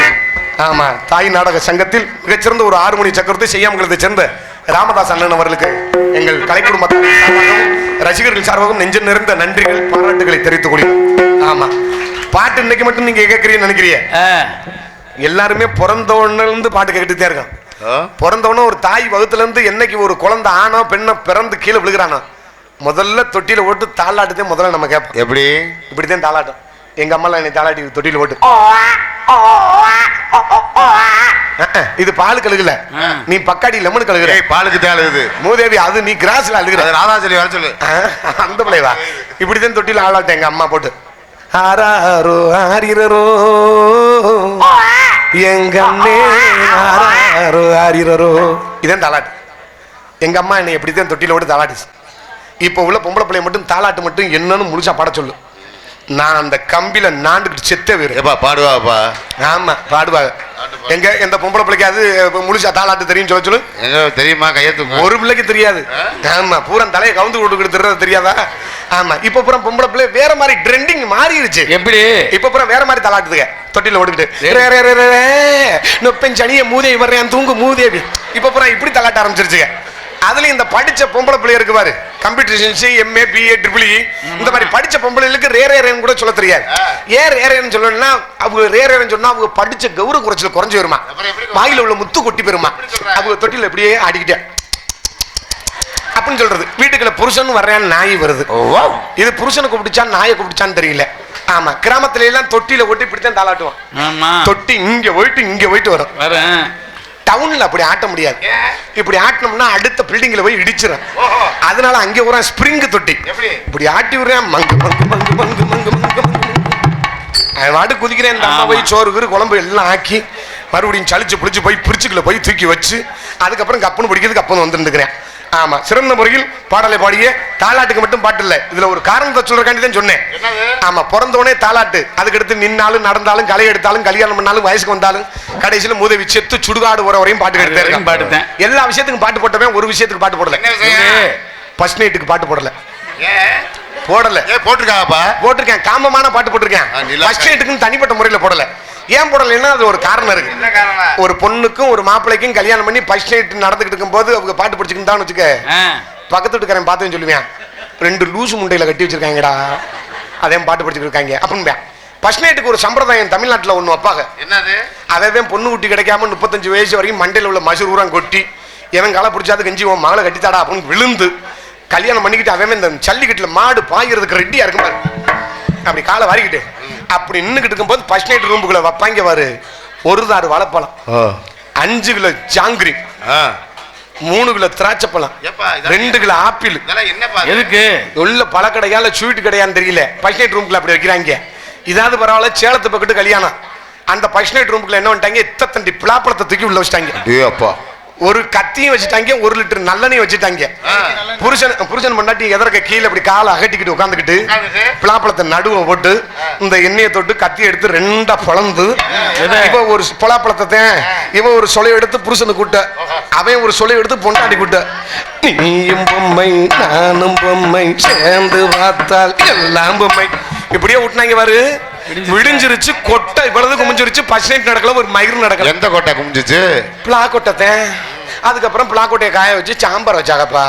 S1: ஆமா தாய் நாடக சங்கத்தில் மிகச்சிறந்த ஒரு ஆறுமணி சக்கரவர்த்தி செய்யாமங்கலத்தை சேர்ந்த ராமதாஸ் அண்ணன் அவர்களுக்கு எங்கள் கலை குடும்பத்தார் சார்பாகவும் ரசிகர்கள் சார்பாகவும் நெஞ்ச நிறைந்த நன்றிகள் பாராட்டுகளை தெரிவித்துக் கொள்கிறோம். ஆமா, பாட்டு இன்னைக்கு மட்டும் நீங்க கேட்கறீங்கன்னு நினைக்கிறீங்க, எல்லாருமே பிறந்தவன்ல இருந்து பாட்டு கேட்டுட்டே இருக்கான். பிறந்தவன ஒரு தாய் வகுத்துல இருந்து என்னைக்கு ஒரு குழந்தை ஆனோ பெண்ணோ பிறந்து கீழே விழுகிறானோ முதல்ல தொட்டியில போட்டு தாளாட்டுதே முதல்ல நம்ம கேட்போம். எப்படி? இப்படித்தான் தாளாட்டும். எங்க அம்மா என்னை தாளாட்டி தொட்டியில போட்டு இது பால் கழுகுல, நீ பக்காடி லெமன் கழுகுற.
S2: பாலுக்கு தான் அழுகுது
S1: மூதேவி, அது நீ கிராஸ்ல அழுகுற.
S2: ராதாச்சலி வர சொல்லு.
S1: அந்த பிள்ளைவா இப்படிதான் தொட்டில ஆளாட்ட எங்க அம்மா போட்டு ஆராரோ ஆரிரரோ எங்க அண்ணே ஆராரோ ஆரிரரோ. இதான் தாலாட்டு. எங்க அம்மா என்னை எப்படிதான் தொட்டில விட்டு தாலாட்டுச்சு. இப்ப உள்ள பொம்பளை பிள்ளைய மட்டும் தாலாட்டு மட்டும் என்னன்னு முழுசா பாட சொல்லு. நான் அந்த கம்பில நாண்டுகிட்டு செத்தே வேறு.
S2: பாடுவாப்பா.
S1: ஆமா பாடுவாங்க. எங்க எந்த பொம்பளை பிள்ளைக்கு அது முழுசா தாலாட்டு தெரியும் சொல்ல சொல்லு.
S2: தெரியுமா? கையெழுத்து
S1: ஒரு பிள்ளைக்கு தெரியாது. ஆமா பூரா தலையை கவுந்து கொடுக்குறது தெரியாதா? ஆமா இப்ப பூரா பொம்பளை பிள்ளை வேற மாதிரி ட்ரெண்டிங் மாறிடுச்சு.
S3: எப்படி
S1: இப்ப பூரா வேற மாதிரி தாலாட்டுதுங்க தொட்டில ஓடிக்கிட்டு நொப்பெஞ்சனிய மூதேவி வர்றேன் தூங்கு மூதேவி. இப்ப பூரா இப்படி தாலாட்ட ஆரம்பிச்சிருச்சுங்க. அதுல இந்த படிச்ச பொம்பளை பிள்ளை இருக்கு பாரு, computer science, MA, BA, triple E, இந்த மாதிரி படிச்ச பொம்பளைகளுக்கு ரேரேன்னு கூட சொல்ல தெரியாது. ஏன் ரேரேன்னு சொல்லணும்னா அவங்க ரேரேன்னு சொன்னா அவங்க படிச்ச கௌரவ குறைச்சல் குறைஞ்சு வருமா, வாயில உள்ள முத்து கொட்டி போயிருமா. அவங்க தொட்டில எப்படியே ஆடிக்கிட்டே அப்படின்னு சொல்றது. வீட்டுக்குள்ள புருஷன் வர்றேன்னு நாய் வருது. இது புருஷனை கூப்பிடுச்சா நாயை கூப்பிடுச்சான்னு தெரியல. ஆமா கிராமத்துல எல்லாம் தொட்டில ஓட்டி இப்படித்தான் தாளாட்டுவோம். தொட்டி இங்க போயிட்டு வரும். டவுன்ல அப்படி ஆட்ட முடியாது. இப்படி ஆட்டணும்னா அடுத்த பில்டிங்ல போய் இடிச்சிடும். அதனால அங்கே ஒரு ஸ்பிரிங் தொட்டி இப்படி ஆட்டி விடுறேன். மங்கு மங்கு மங்கு மங்கு மங்கு மங்கு வாடு குதிக்கிறேன். இந்த அம்மா போய் சோறு குழம்பு எல்லாம் ஆக்கி மறுபடியும் சளிச்சு புளிச்சு போய் பிரிச்சுக்குள்ள போய் தூக்கி வச்சு அதுக்கப்புறம் கப்புன்னு பிடிக்கிறதுக்கு அப்பன்னு வந்துருக்கிறேன். ஆமா சிறந்த முறையில் பாடலை பாடிய தாலாட்டுக்கு மட்டும் பாட்டு இல்ல, இதுல ஒரு காரணத்தை சொல்றக்காண்டி தான் சொன்னேன். ஆமா பிறந்தவனே தாலாட்டு, அதுக்கடுத்து நின்னாலும் நடந்தாலும் களை எடுத்தாலும் கல்யாணம் பண்ணாலும் வயசுக்கு வந்தாலும் கடைசியில மூதேவி செத்து சுடுகாடு வர வரையும் பாட்டு எடுத்தேன். எல்லா விஷயத்துக்கும் பாட்டு போட்டவன் ஒரு விஷயத்துக்கு பாட்டு போடல. ஃபர்ஸ்ட் நைட்டுக்கு பாட்டு போடல. போட்டிருக்கேன் காமமான பாட்டு போட்டிருக்கேன். ஃபர்ஸ்ட் நைட்டுக்கு தனிப்பட்ட முறையில போடல. ஏன் போடலைன்னா அது ஒரு காரணம் இருக்கு. ஒரு பொண்ணுக்கும் ஒரு மாப்பிள்ளைக்கும் கல்யாணம் பண்ணி ஃபர்ஸ்ட் நைட் நடந்துகிட்டு இருக்கும் போது அவங்க பாட்டு படிச்சுக்கிட்டான்னு வச்சுக்க, பக்கத்து வீட்டுக்காரன் பார்த்தேன்னு சொல்லுவேன், 2 லூசு முண்டையில கட்டி வச்சிருக்காங்கடா அதே பாட்டு படிச்சுட்டு இருக்காங்க அப்படின்னு. ஃபர்ஸ்ட் நைட்டுக்கு ஒரு சம்பிரதாயம் தமிழ்நாட்டில் ஒண்ணு வைப்பாங்க. என்னது? அதே பொண்ணு குட்டி கிடைக்காம 35 வயசு வரைக்கும் மண்டையில உள்ள மசூர் ஊரம் கொட்டி எவன் காலை பிடிச்சாது கஞ்சி உன் மகளை கட்டித்தாடா அப்படின்னு விழுந்து கல்யாணம் பண்ணிக்கிட்டு அவன் இந்த ஜல்லிக்கட்டுல மாடு பாய்கிறதுக்கு ரெடியா இருக்கும் பாரு, அப்படி காலை வாரிக்கிட்டு அப்படி நின்றுகிட்டு இருக்கும் போது ஃபர்ஸ்ட் நைட் ரூமுக்குள்ள வைப்பாங்க பாரு, 1 தாறு வாழைப்பழம், 5 கிலோ ஜாங்கிரி, 3 கிலோ திராட்சை பழம், 2 கிலோ ஆப்பிள்.
S3: எதுக்கு
S1: உள்ள பழக்கடையால ஸ்வீட் கடையான்னு தெரியல, ஃபர்ஸ்ட் நைட் ரூமுக்குள்ள அப்படி வைக்கிறாங்க. இதாவது பரவாயில்ல. சேலத்து பக்கத்து கல்யாணம், அந்த ஃபர்ஸ்ட் நைட் ரூமுக்குள்ள என்ன பண்ணிட்டாங்க, இத்தத்தண்டி பிளாப்பழத்தை தூக்கி உள்ள வச்சிட்டாங்க. ஒரு கத்தியும் வச்சுட்டாங்க, 1 லிட்டர் நல்லெண்ணையும் வச்சுட்டாங்க. புருஷன் மண்டாட்டி எதற்கு கீழே அப்படி காலை அகட்டிக்கிட்டு உட்காந்துக்கிட்டு பலாப்பழத்தை நடுவை போட்டு இந்த எண்ணெயை தொட்டு கத்தியை எடுத்து 2ஆ பிளந்து இவ ஒரு பலாப்பழத்தை இவன் ஒரு சொலை எடுத்து புருஷனை கூட்ட, அவன் ஒரு சொலை எடுத்து பொண்டாட்டி கூட்ட. நீயும் பொம்மை நானும் பொம்மை சேர்ந்து பார்த்தால் எல்லாம் பொம்மை இப்படியே விட்டுனாங்க பாரு. விடிஞ்சிருச்சு, கொட்டை இவ்வளவு குமிஞ்சிருச்சு. ஃபர்ஸ்ட் நைட் நடக்கல, ஒரு மயிர் நடக்கல.
S2: எந்த கொட்டை குமிஞ்சிச்சு?
S1: பிளா கொட்டத்தை. அதுக்கப்புறம் பிளா கொட்டையை காய வச்சு சாம்பார் வச்சாங்கப்பா.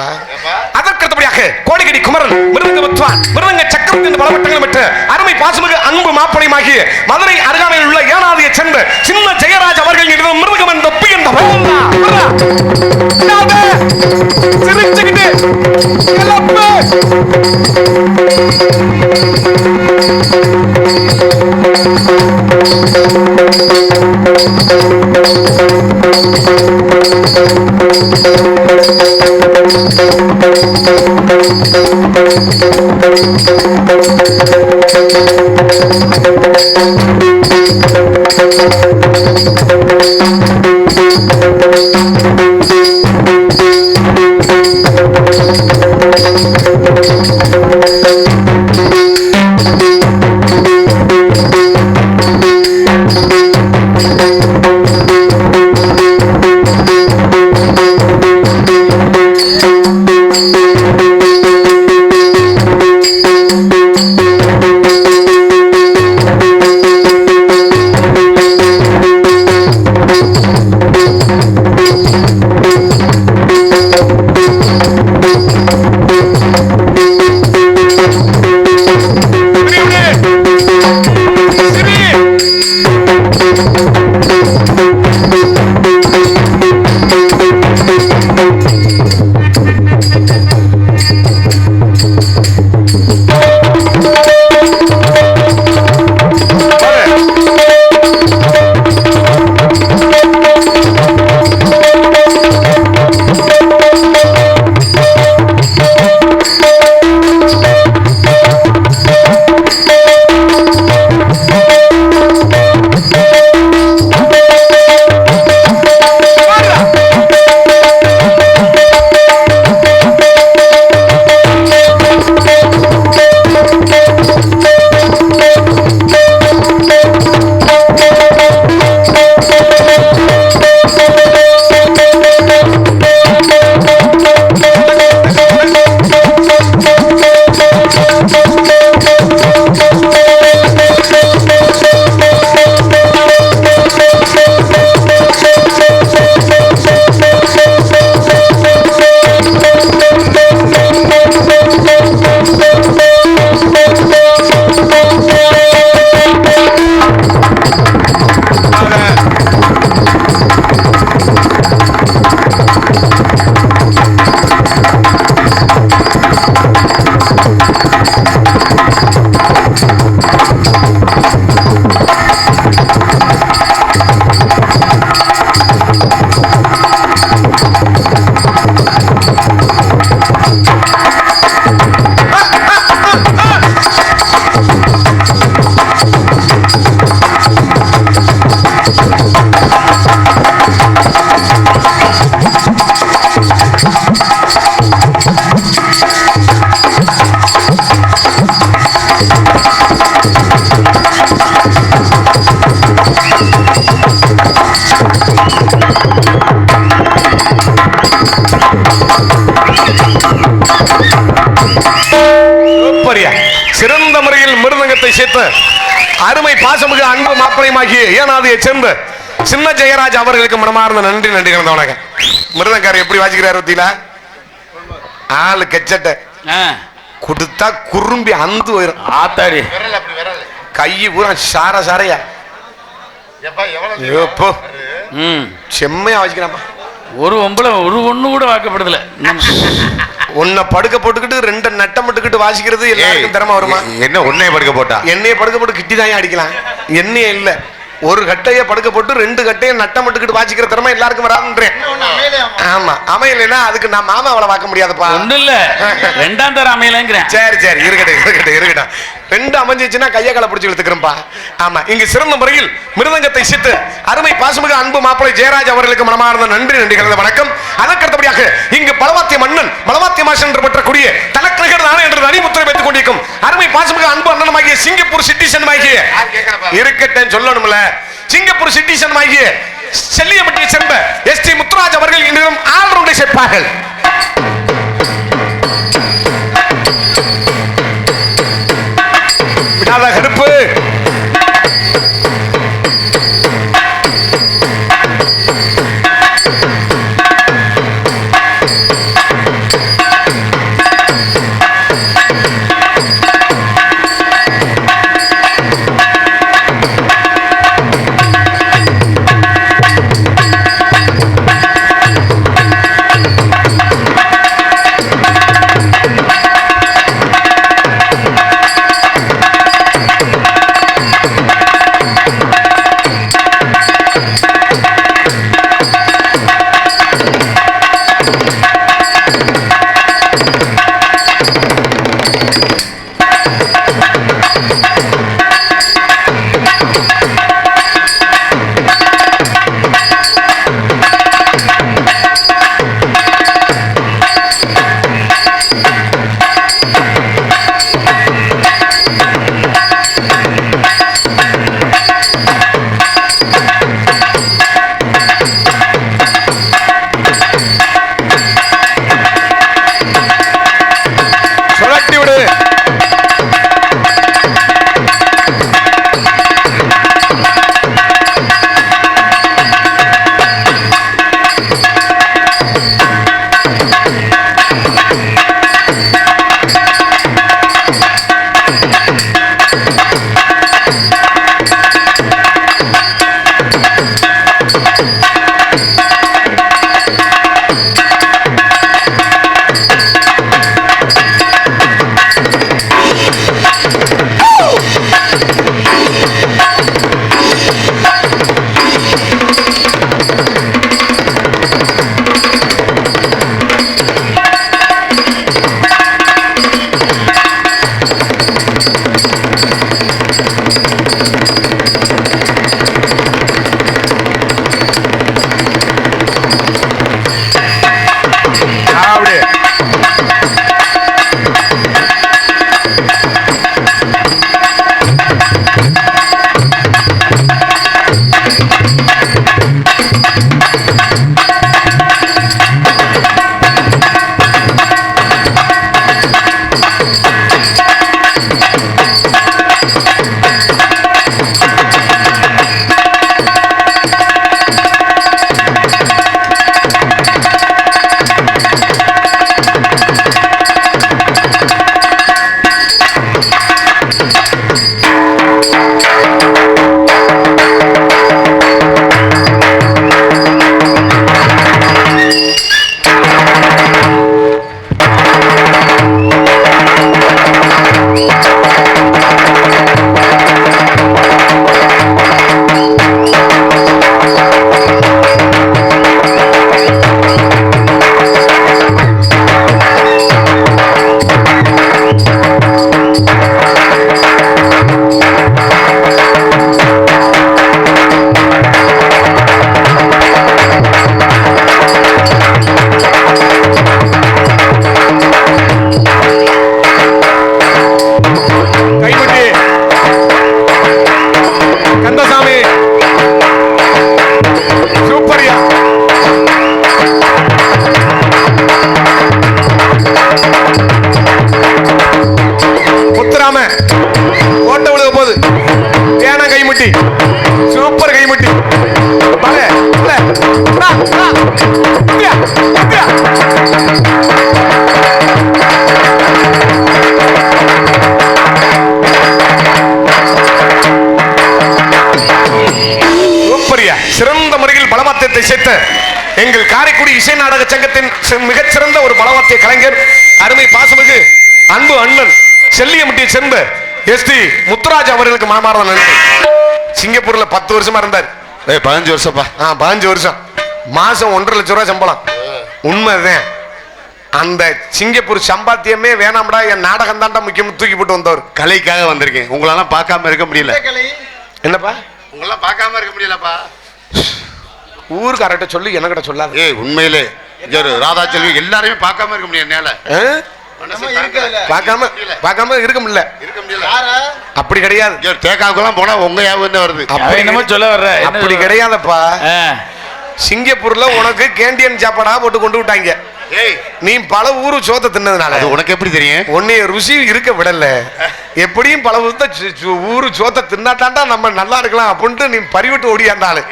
S1: அதற்கடுத்தபடியாக கோடிகடி குமரன் மிருதங்க வித்வான் மிருதங்க சக்கரவர்த்தி என்ற பலவட்டங்களும் பெற்ற அருமை பாசுமிகு அன்பு மாப்பிளையுமாகிய மதுரை அருகாமையில் உள்ள ஏனாதியை சேர்ந்த சின்ன ஜெயராஜ் அவர்கள் மிருதகம் என்ற ஒப்பி என்ற சிரிச்சுக்கிட்டு கூடிய சிறந்த முறையில் மிருதங்கத்தை சேர்த்து அருமை பாசமிகு அன்பு மாப்பிளையுமாகிய ஏனாதியை சேர்ந்த சின்ன ஜெயராஜ் அவர்களுக்கு மனமார்ந்த நன்றி நன்றி கலந்த வணக்கம். மிருதங்காரர் எப்படி வாசிக்கிறார் பத்தியில ஆளு கச்சட்ட கொடுத்தா குறும்பி அந்து போயிரும்.
S3: ஆத்தாடி
S1: கையை பூரா சார சாரையா செம்மையா வாசிக்கிறாப்பா.
S3: ஒரு ஒண்ணு கூட வாக்கப்படுதல.
S1: உன்னை படுக்க போட்டுக்கிட்டு ரெண்டு நட்டம் மட்டுக்கிட்டு வாசிக்கிறது எல்லாருக்கும் திறமை வருமா?
S2: என்ன உன்னைய படுக்க போட்டா?
S1: என்னைய படுக்க போட்டு கிட்டி தான் அடிக்கலாம். என்னைய இல்ல, ஒரு கட்டைய படுக்க போட்டு ரெண்டு கட்டையை நட்டம் மட்டுக்கிட்டு வாசிக்கிற திறமை எல்லாருக்கும் வராதுன்றேன். ஆமா, அமையலைன்னா அதுக்கு நான் மாமா அவளை பார்க்க முடியாதுப்பா.
S3: ஒண்ணு இல்ல, ரெண்டாம் தர அமையலங்கிறேன்.
S1: சரி சரி, இருக்கட்டும். ரெண்டு அமைஞ்சிச்சுன்னா கையை காலை பிடிச்சி இழுத்துக்கிறேன்ப்பா. ஆமா, இங்கு சிறந்த முறையில் மிருதங்கத்தை சித்து அருமை பாசமிகு அன்பு மாப்பிளை ஜெயராஜ் அவர்களுக்கு மனமார்ந்த நன்றி நன்றி கலந்த வணக்கம். அதற்கடுத்தபடியாக இங்கு பலவாத்திய மன்னன் பலவாத்திய மாசன் என்று பெற்றக்கூடிய தலக்கணகர் தானே என்று அணிமுத்திரை வைத்துக் கொண்டிருக்கும் அருமை பாசமிகு அன்பு அண்ணனமாகிய சிங்கப்பூர் சிட்டிசன் ஆகிய இருக்கட்டும் சொல்லணும்ல, சிங்கப்பூர் சிட்டிசன் ஆகிய செல்லியப்பட்டியை சேர்ந்த எஸ் டி முத்துராஜ் அவர்கள் இன்னும் ஆல்ரவுண்டை சேர்ப்பார்கள். விடாத கருப்பு இசைத்த எங்கள் காரைக்குடி இசை நாடக சங்கத்தின் மிகச்சிறந்த ஒரு பலவாத்திய கலைஞர் அருமை பாசமிகு அன்பு அண்ணன் செல்லியம்பட்டியை சேர்ந்த எஸ்டி முத்துராஜ் அவர்களுக்கு மனமார்ந்த நன்றி. சிங்கப்பூர்ல 10 வருஷமா இருந்தார்.
S2: 15 வருஷப்பா.
S1: 15 வருஷம். மாசம் 1.5 லட்சம் ரூபாய் சம்பளம். உண்மைதான். அந்த சிங்கப்பூர் சம்பாத்தியமே வேணாம்டா, என் நாடகம் தான்டா முக்கியம் தூக்கி போட்டு வந்தவர்.
S2: கலைக்காக வந்திருக்கேன். உங்களெல்லாம் பார்க்காம இருக்க முடியல.
S1: என்னப்பா
S2: உங்களெல்லாம் பார்க்காம இருக்க முடியலப்பா.
S1: ஊருக்காரட்ட சொல்லி எனக்கிட்ட சொல்லாது.
S2: உண்மையிலே ராதா செல்வி எல்லாரையும் பார்க்காம இருக்க முடியும். என்னால
S1: பார்க்காம இருக்க முடியல. அப்படி கிடையாது.
S2: தேக்காவுக்கெல்லாம் போனா உங்க ஞாபகம் வருது.
S3: என்னமோ சொல்ல வர்ற.
S1: அப்படி கிடையாதப்பா. சிங்கப்பூர்ல உனக்கு கேண்டியன் சாப்பாடா போட்டு கொண்டு விட்டாங்க. நீ பல ஊரு சோத்த தின்னதுனால
S2: உனக்கு எப்படி தெரியும்?
S1: உன்னைய ருசி இருக்க விடல. எப்படியும் பல ஊரு சோத்த தின்னாட்டாண்டா நம்ம நல்லா இருக்கலாம் அப்படின்ட்டு நீ பறிவிட்டு ஓடியாண்டாலு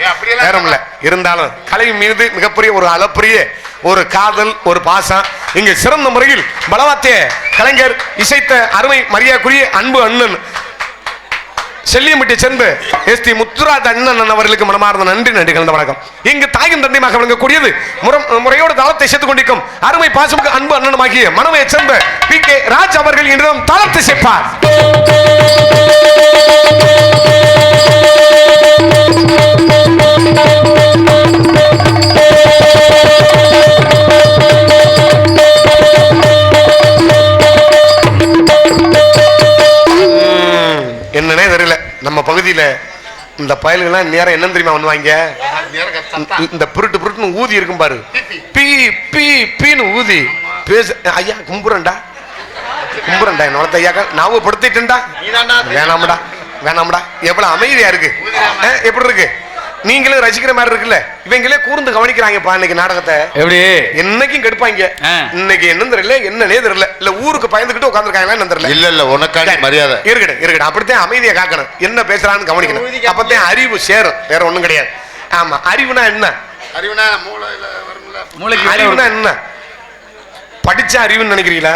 S1: நேரம் இல்ல. இருந்தாலும் கலை மீது மிகப்பெரிய ஒரு அளப்பரிய ஒரு காதல், ஒரு பாசம். இங்கு சிறந்த முறையில் பலவாத்திய கலைஞர் இசைத்த அருமை மரியாதைக்குரிய அன்பு அண்ணன் செல்லியம்பட்டியை சேர்ந்த எஸ்டி முத்துராஜ் அண்ணன் அவர்களுக்கு மனமார்ந்த நன்றி கலந்த வணக்கம். இங்கு தாயின் தந்தையாக விளங்கக்கூடியது முறையோடு தளத்தை சேர்த்துக் கொண்டிருக்கும் அருமை பாசமுக்கு அன்பு அண்ணனுமாகிய மனமையை சேர்ந்த PK ராஜ் அவர்கள் இன்றும் தளத்தை சேர்ப்பார். என்னன்னே தெரியல. நம்ம பகுதியில இந்த பயல்கள்லாம் நேரம் என்ன தெரியுமா பண்ணுவாங்க? இந்த புருட்டுன்னு ஊதி இருக்கும் பாரு, பீ பீ பீன்னு ஊதி பேச. ஐயா கும்புறண்டா என்ன வளர்த்த ஐயாக்கா ஞாபகப்படுத்திட்டா. வேணாம்டா எவ்வளவு அமைதியா இருக்கு. எப்படி இருக்கு? நீங்களும் ரசிக்கிற மாதிரி இருக்குல்ல. இவங்களே கூர்ந்து கவனிக்கிறாங்கப்பா இன்னைக்கு நாடகத்தை. எப்படி என்னைக்கும் கெடுப்பாங்க. இன்னைக்கு என்ன தெரியல, என்னன்னே தெரியல. இல்ல ஊருக்கு பயந்துகிட்டு உட்காந்துருக்காங்களா தெரியல.
S2: இல்ல உனக்கான மரியாதை
S1: இருக்கட்டும். அப்படித்தான் அமைதியை காக்கணும். என்ன பேசுறான்னு கவனிக்கணும். அப்பதான் அறிவு சேரும். வேற ஒண்ணும் கிடையாது. ஆமா, அறிவுனா என்ன? அறிவுனா என்ன? படிச்ச அறிவுன்னு நினைக்கிறீங்களா?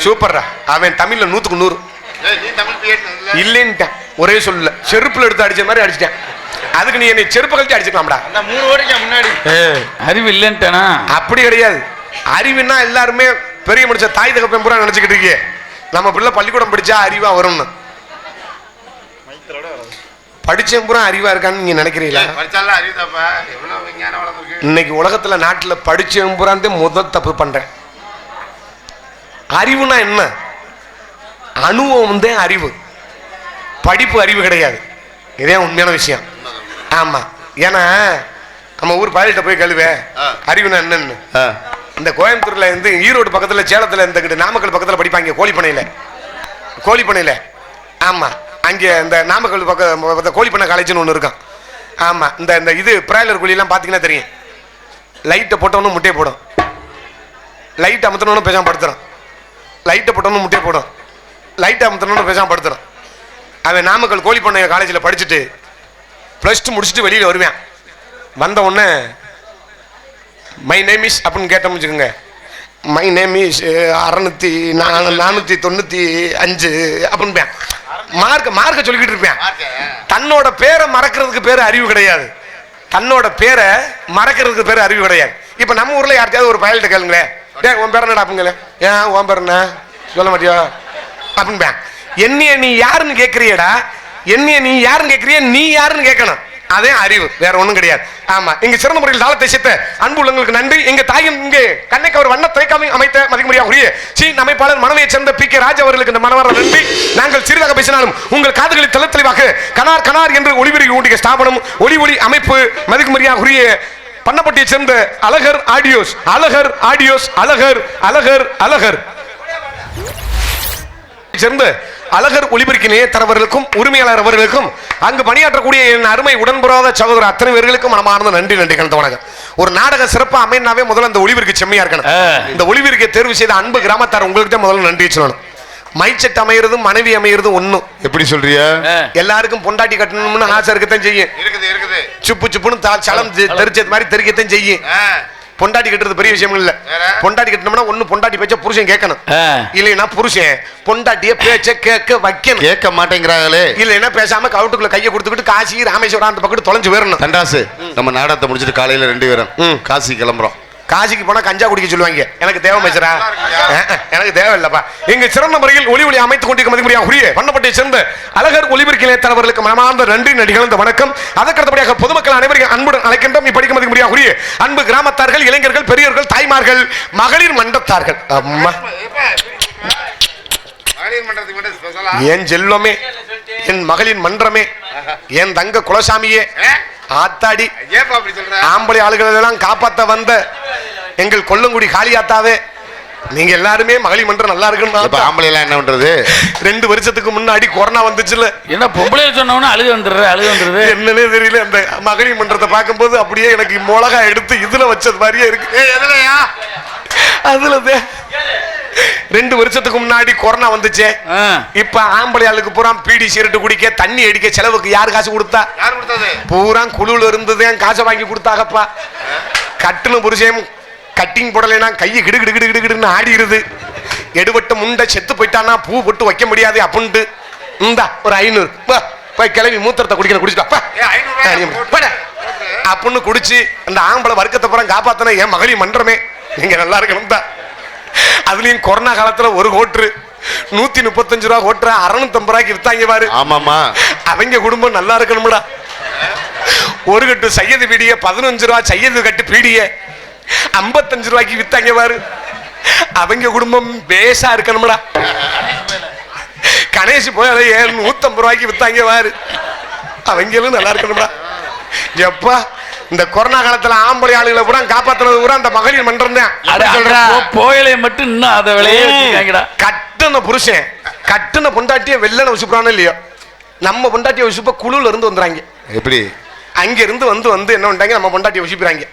S1: சூப்பர்ரா. அவன் தமிழ்ல 100க்கு 100 இல்லைன்ட்டான். ஒரே சொல்ல செருப்புல எடுத்து அடிச்ச மாதிரி அடிச்சிட்டேன். அதுக்கு நீ என்னை செருப்பு கழிச்சு அடிச்சுக்கலாம்டா. 3 வருஷம் முன்னாடி
S3: அறிவு இல்லைன்ட்டானா? அப்படி
S1: கிடையாது. அறிவுன்னா எல்லாருமே பெரிய மனுஷ தாய் தகப்பன் பூரா நினைச்சுக்கிட்டு இருக்கீங்க. நம்ம பிள்ளை பள்ளிக்கூடம் படிச்சா அறிவா வரும்னு. படிச்ச பூரா அறிவா இருக்கான்னு நீங்க நினைக்கிறீங்களா? இன்னைக்கு உலகத்துல நாட்டுல படிச்ச பூரா முதல் தப்பு பண்றேன். அறிவுனா என்ன? அனுபவம் தான் அறிவு. படிப்பு அறிவு கிடையாது. இதே உண்மையான விஷயம். ஆமா, ஏன்னா நம்ம ஊர் பாலிட்ட போய் கழுவே அறிவுனா என்னன்னு. இந்த கோயம்புத்தூர்ல இருந்து ஈரோடு பக்கத்துல, சேலத்துல இந்த நாமக்கல் பக்கத்துல படிப்பாங்க. கோழிப்பண்ணையில. ஆமா, அங்கே இந்த நாமக்கல் பக்க கோழிப்பண்ணை காலேஜ்னு ஒன்று இருக்கான். ஆமா, இந்த இது பிராய்லர் கோழிலாம் பார்த்தீங்கன்னா தெரியும். லைட்டை போட்டவனும் முட்டையை போடும், லைட் அமுத்தணும்னு பேசாம படுத்துறான், லைட்டை போட்டவனும் முட்டையை போடும், லைட் அமுத்தணும்னு பேசாம படுத்துறான். அவன் நாமக்கல் கோழிப்பண்ணை காலேஜில் படிச்சுட்டு +2 முடிச்சுட்டு வெளியில் வருவேன். வந்த உடனே மை நேம் இஸ் அப்படின்னு கேட்டோம்னு வச்சுக்கோங்க. மை நேம் இஸ் 495 அப்படின்னு மார்க்க சொல்லிக்கிட்டு இருப்பேன். தன்னோட பேரை மறக்கிறதுக்கு பேரு அறிவு கிடையாது. தன்னோட பேரை மறக்கிறதுக்கு பேரு அறிவு கிடையாது. இப்ப நம்ம ஊர்ல யார்கிட்டயாவது ஒரு பயல்கிட்ட கேளுங்களேன், உன் பேர் என்னடா அப்படிங்களே, ஏன் உன் பேர் என்ன சொல்ல மாட்டியோ அப்படின்னு. என்னைய நீ யாருன்னு கேட்கிறியடா, என்னைய நீ யாருன்னு கேட்கிறிய, நீ யாருன்னு கேட்கணும். அதே அறிவு, வேற ஒண்ணும் கிடையாது. ஆமா, இங்க சிறந்த முறையில் தாளத்தை சேர்த்த அன்பு உள்ளங்களுக்கு நன்றி. எங்க தாயின் இங்கு கண்ணைக்கு அவர் வண்ண திரைக்காமை அமைத்த மதிமுறையாகுரிய அமைப்பாளர் மனமையை சேர்ந்த PK ராஜ் அவர்களுக்கு இந்த மனமார்ந்த நன்றி. நாங்கள் சிறிதாக பேசினாலும் உங்கள் காதுகளில் தெளிவாக கனார் கனார் என்று ஒளிபெருகி ஊண்டிய ஸ்தாபனம் ஒளி அமைப்பு மதிமுறையாகுரிய பண்ணப்பட்டியை சேர்ந்த அழகர் ஆடியோஸ் சேர்ந்த அழகர் ஒளிபெருக்கி நேயத்தரவர்களுக்கும் உரிமையாளர் அவர்களுக்கும் அங்கு பணியாற்றக்கூடிய என் அருமை உடன்படாத சகோதரர் அத்தனை பேர்களுக்கும் மனமார்ந்த நன்றி கலந்த வணக்கம். ஒரு நாடக சிறப்பா அமைனாவே முதல்ல அந்த ஒளிபெருக்கு செம்மையா இருக்கணும். இந்த ஒளிபெருக்கை தேர்வு செய்த அன்பு கிராமத்தார் உங்களுக்கு முதல்ல நன்றி சொல்லணும். மைச்சட் அமைகிறதும் மனைவி அமைகிறதும் ஒண்ணும்.
S2: எப்படி சொல்றிய?
S1: எல்லாருக்கும் பொண்டாட்டி கட்டணும்னு ஆசை இருக்கத்தான் செய்யும். சுப்புன்னு சலம் தெரிச்சது மாதிரி தெரிக்கத்தான் செய்யும். பொண்டாட்டி கட்டுறது பெரிய விஷயம் இல்ல. பொண்டாட்டி கட்டணும்னா ஒண்ணு பொண்டாட்டி பேச்ச புருஷன் கேட்கணும், இல்லைன்னா புருஷன் பொண்டாட்டிய பேச்ச கேட்க வைக்கணும்.
S2: கேட்க மாட்டேங்கிறாங்களே.
S1: இல்லைன்னா பேசாம கவுட்டுக்குள்ள கையை கொடுத்துக்கிட்டு காசி ராமேஸ்வரம் அந்த பக்கத்து தொலைஞ்சு வரணும்.
S2: தண்டாசு, நம்ம நாடகத்தை முடிச்சிட்டு காலையில 2 பேரும் காசி கிளம்புறோம்.
S1: காசிக்கு போனா கஞ்சா குடிக்க சொல்லுவாங்க. எனக்கு தேவை மேச்சரா, எனக்கு தேவை இல்லப்பா. இங்கு சிறந்த முறையில் ஒளி அமைத்துக் கொண்டிருக்க மதிமுறையாக உரிய பண்ணப்பட்டை சேர்ந்த அழகர் ஒளிபெருக்கிலே தலைவர்களுக்கு மனமார்ந்த நன்றி நடிகழ்ந்த வணக்கம். அதற்கடுத்தபடியாக பொதுமக்கள் அனைவரையும் அன்புடன் அழைக்கின்றோம். இப்படிக்க மதிமுறையாக உரிய அன்பு கிராமத்தார்கள், இளைஞர்கள், பெரியவர்கள், தாய்மார்கள், மகளிர் மன்றத்தார்கள். அம்மா என் செல்வமே, என் மகளிர் மன்றமே, என் தங்க குலசாமியே, ஆத்தாடி ஆம்பளை ஆளுகள் எல்லாம் காப்பாத்த வந்த எங்கள் கொல்லங்குடி காளியாத்தாவே, நீங்க எல்லாருமே மகளிர் மன்றம் நல்லா இருக்குன்னு.
S2: ஆம்பளை எல்லாம் என்ன பண்றது?
S1: 2 வருஷத்துக்கு முன்னாடி கொரோனா வந்துச்சுல,
S3: என்ன பொம்பளை சொன்னவன அழுது வந்துடுறது
S1: என்னன்னே தெரியல. அந்த மகளிர் மன்றத்தை பார்க்கும்போது அப்படியே எனக்கு மிளகா எடுத்து இதுல வச்சது மாதிரியே இருக்கு. அதுல 2 வருஷத்துக்கு முன்னாடி கொரோனா வந்துச்சு. இப்ப ஆம்பளை ஆளுக்கு பூரா பீடி சிகரெட் குடிக்க, தண்ணி அடிக்க செலவுக்கு யாரு காசு கொடுத்தா? பூரா குழுல இருந்தது காசை வாங்கி கொடுத்தாங்கப்பா. கட்டுன புருஷன் கட்டிங் போடலைன்னா கையை கிடு கிடு கிடு கிடுன்னு ஆடிடுது. எடுபட்ட முண்டை செத்து போயிட்டானா பூ போட்டு வைக்க முடியாது அப்படின்ட்டு இந்தா ஒரு 500 போய் கிளம்பி மூத்திரத்தை குடிக்கணும், குடிச்சுட்டா அப்படின்னு குடிச்சு அந்த ஆம்பளை வர்க்கத்தை பூரா காப்பாத்தன என் மகளிர் மன்றமே, நீங்க நல்லா இருக்கணும் தான். அதுலயும் கொரோனா காலத்துல ஒரு கோட்ரு 135 ரூபா கோட்ரு 650 ரூபாய்க்கு வித்தாங்க பாரு.
S2: ஆமாமா,
S1: அவங்க குடும்பம் நல்லா இருக்கணும்டா. ஒரு கட்டு சையது பீடிய 15 ரூபா, சையது கட்டு பீடிய 55 ரூபாய்க்கு வித்தாங்க பாரு. அவங்க குடும்பம் பேசா இருக்கணும்டா. கணேஷ் போய் 150 ரூபாய்க்கு வித்தாங்க பாரு. அவங்களும் நல்லா இருக்கணும்டா. எப்பா இந்த கொரோனா காலத்துல ஆம்பளை ஆளுகளை பூரா காப்பாத்துறது பூரா அந்த மகளிர் மன்றம் தான்.
S3: போயலை மட்டும் இன்னும் அதை விளையாட
S1: கட்டுன புருஷன் கட்டுன பொண்டாட்டிய வெள்ளன உசுப்புறானோ இல்லையோ, நம்ம பொண்டாட்டிய உசுப்ப குழுல இருந்து வந்துறாங்க.
S2: எப்படி
S1: அங்க இருந்து வந்து என்ன பண்றாங்க, நம்ம பொண்டாட்டிய உசுப்பிறாங்க.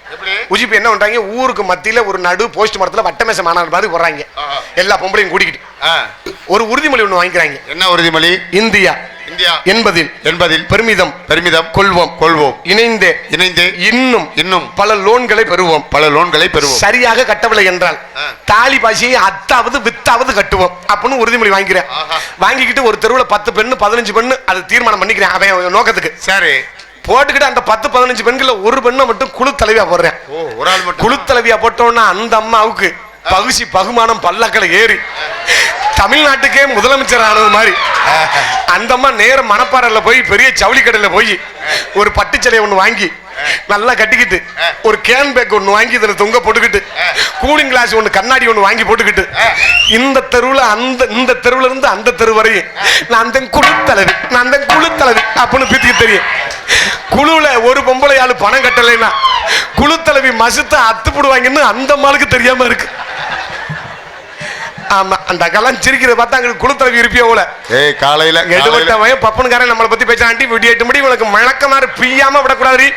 S1: உசுப்பி என்ன பண்றாங்க, ஊருக்கு மத்தியில ஒரு நடு போஸ்ட் மரத்துல வட்டமேச மாநாடு மாதிரி போடுறாங்க. எல்லா பொம்பளையும் கூட்டிக்கிட்டு ஒரு உறுதிமொழி ஒண்ணு வாங்கிக்கிறாங்க.
S2: என்ன உறுதிமொழி?
S1: இந்தியா என்பதில் பெருமிதம் கொள்வோம், இணைந்தே இன்னும் பல லோன்களை பெறுவோம், சரியாக கட்டவில்லை என்றால் தாலி பாசியை அத்தாவது வித்தாவது கட்டுவோம் அப்படின்னு உறுதிமொழி வாங்கிக்கிறேன். வாங்கிக்கிட்டு ஒரு தெருவுல 10 பெண்ணு 15 பெண்ணு அது தீர்மானம் பண்ணிக்கிறேன் அவன் நோக்கத்துக்கு. சரி போட்டுக்கிட்டு அந்த 10-15 பெண்கள்ல ஒரு பெண்ணை மட்டும் குழு தலைவியா போடுறேன். குழு தலைவியா போட்டோம்னா அந்த அம்மாவுக்கு பகுசி பகுமானம் பல்லக்களை ஏறி தமிழ்நாட்டுக்கே முதலமைச்சர் ஆனது மாதிரி அந்த அம்மா நேரம் மணப்பாறையில போய் பெரிய ஜவுளி கடையில போய் ஒரு பட்டுச்சலையை ஒண்ணு வாங்கி நல்லா கட்டிக்கிட்டு ஒரு கேன் பேக் ஒண்ணு வாங்கி இதுல தொங்க போட்டுக்கிட்டு கூலிங் கிளாஸ் ஒண்ணு கண்ணாடி ஒண்ணு வாங்கி போட்டுக்கிட்டு இந்த தெருவுல இந்த தெருவுல இருந்து அந்த தெரு வரையும் நான் தான் குழு தலைவி அப்படின்னு பீத்திக்கு தெரியும். குழுல ஒரு பொம்பளை ஆளு பணம் கட்டலைன்னா குழு தலைவி மசுத்த அத்து போடுவாங்கன்னு அந்த மாளுக்கு தெரியாம இருக்கு. ஆமா அந்த அக்கெல்லாம் சிரிக்கிறத பார்த்தா அங்களுக்கு குழுத்தலைவி இருப்பியோ போல.
S2: காலையில
S1: எடுபட்டவன் பப்பனுக்காரன் நம்மளை பத்தி பேசாண்டி விடிய 8 மணி உனக்கு மழக்கமாறு பிய்யாம விடக்கூடாது.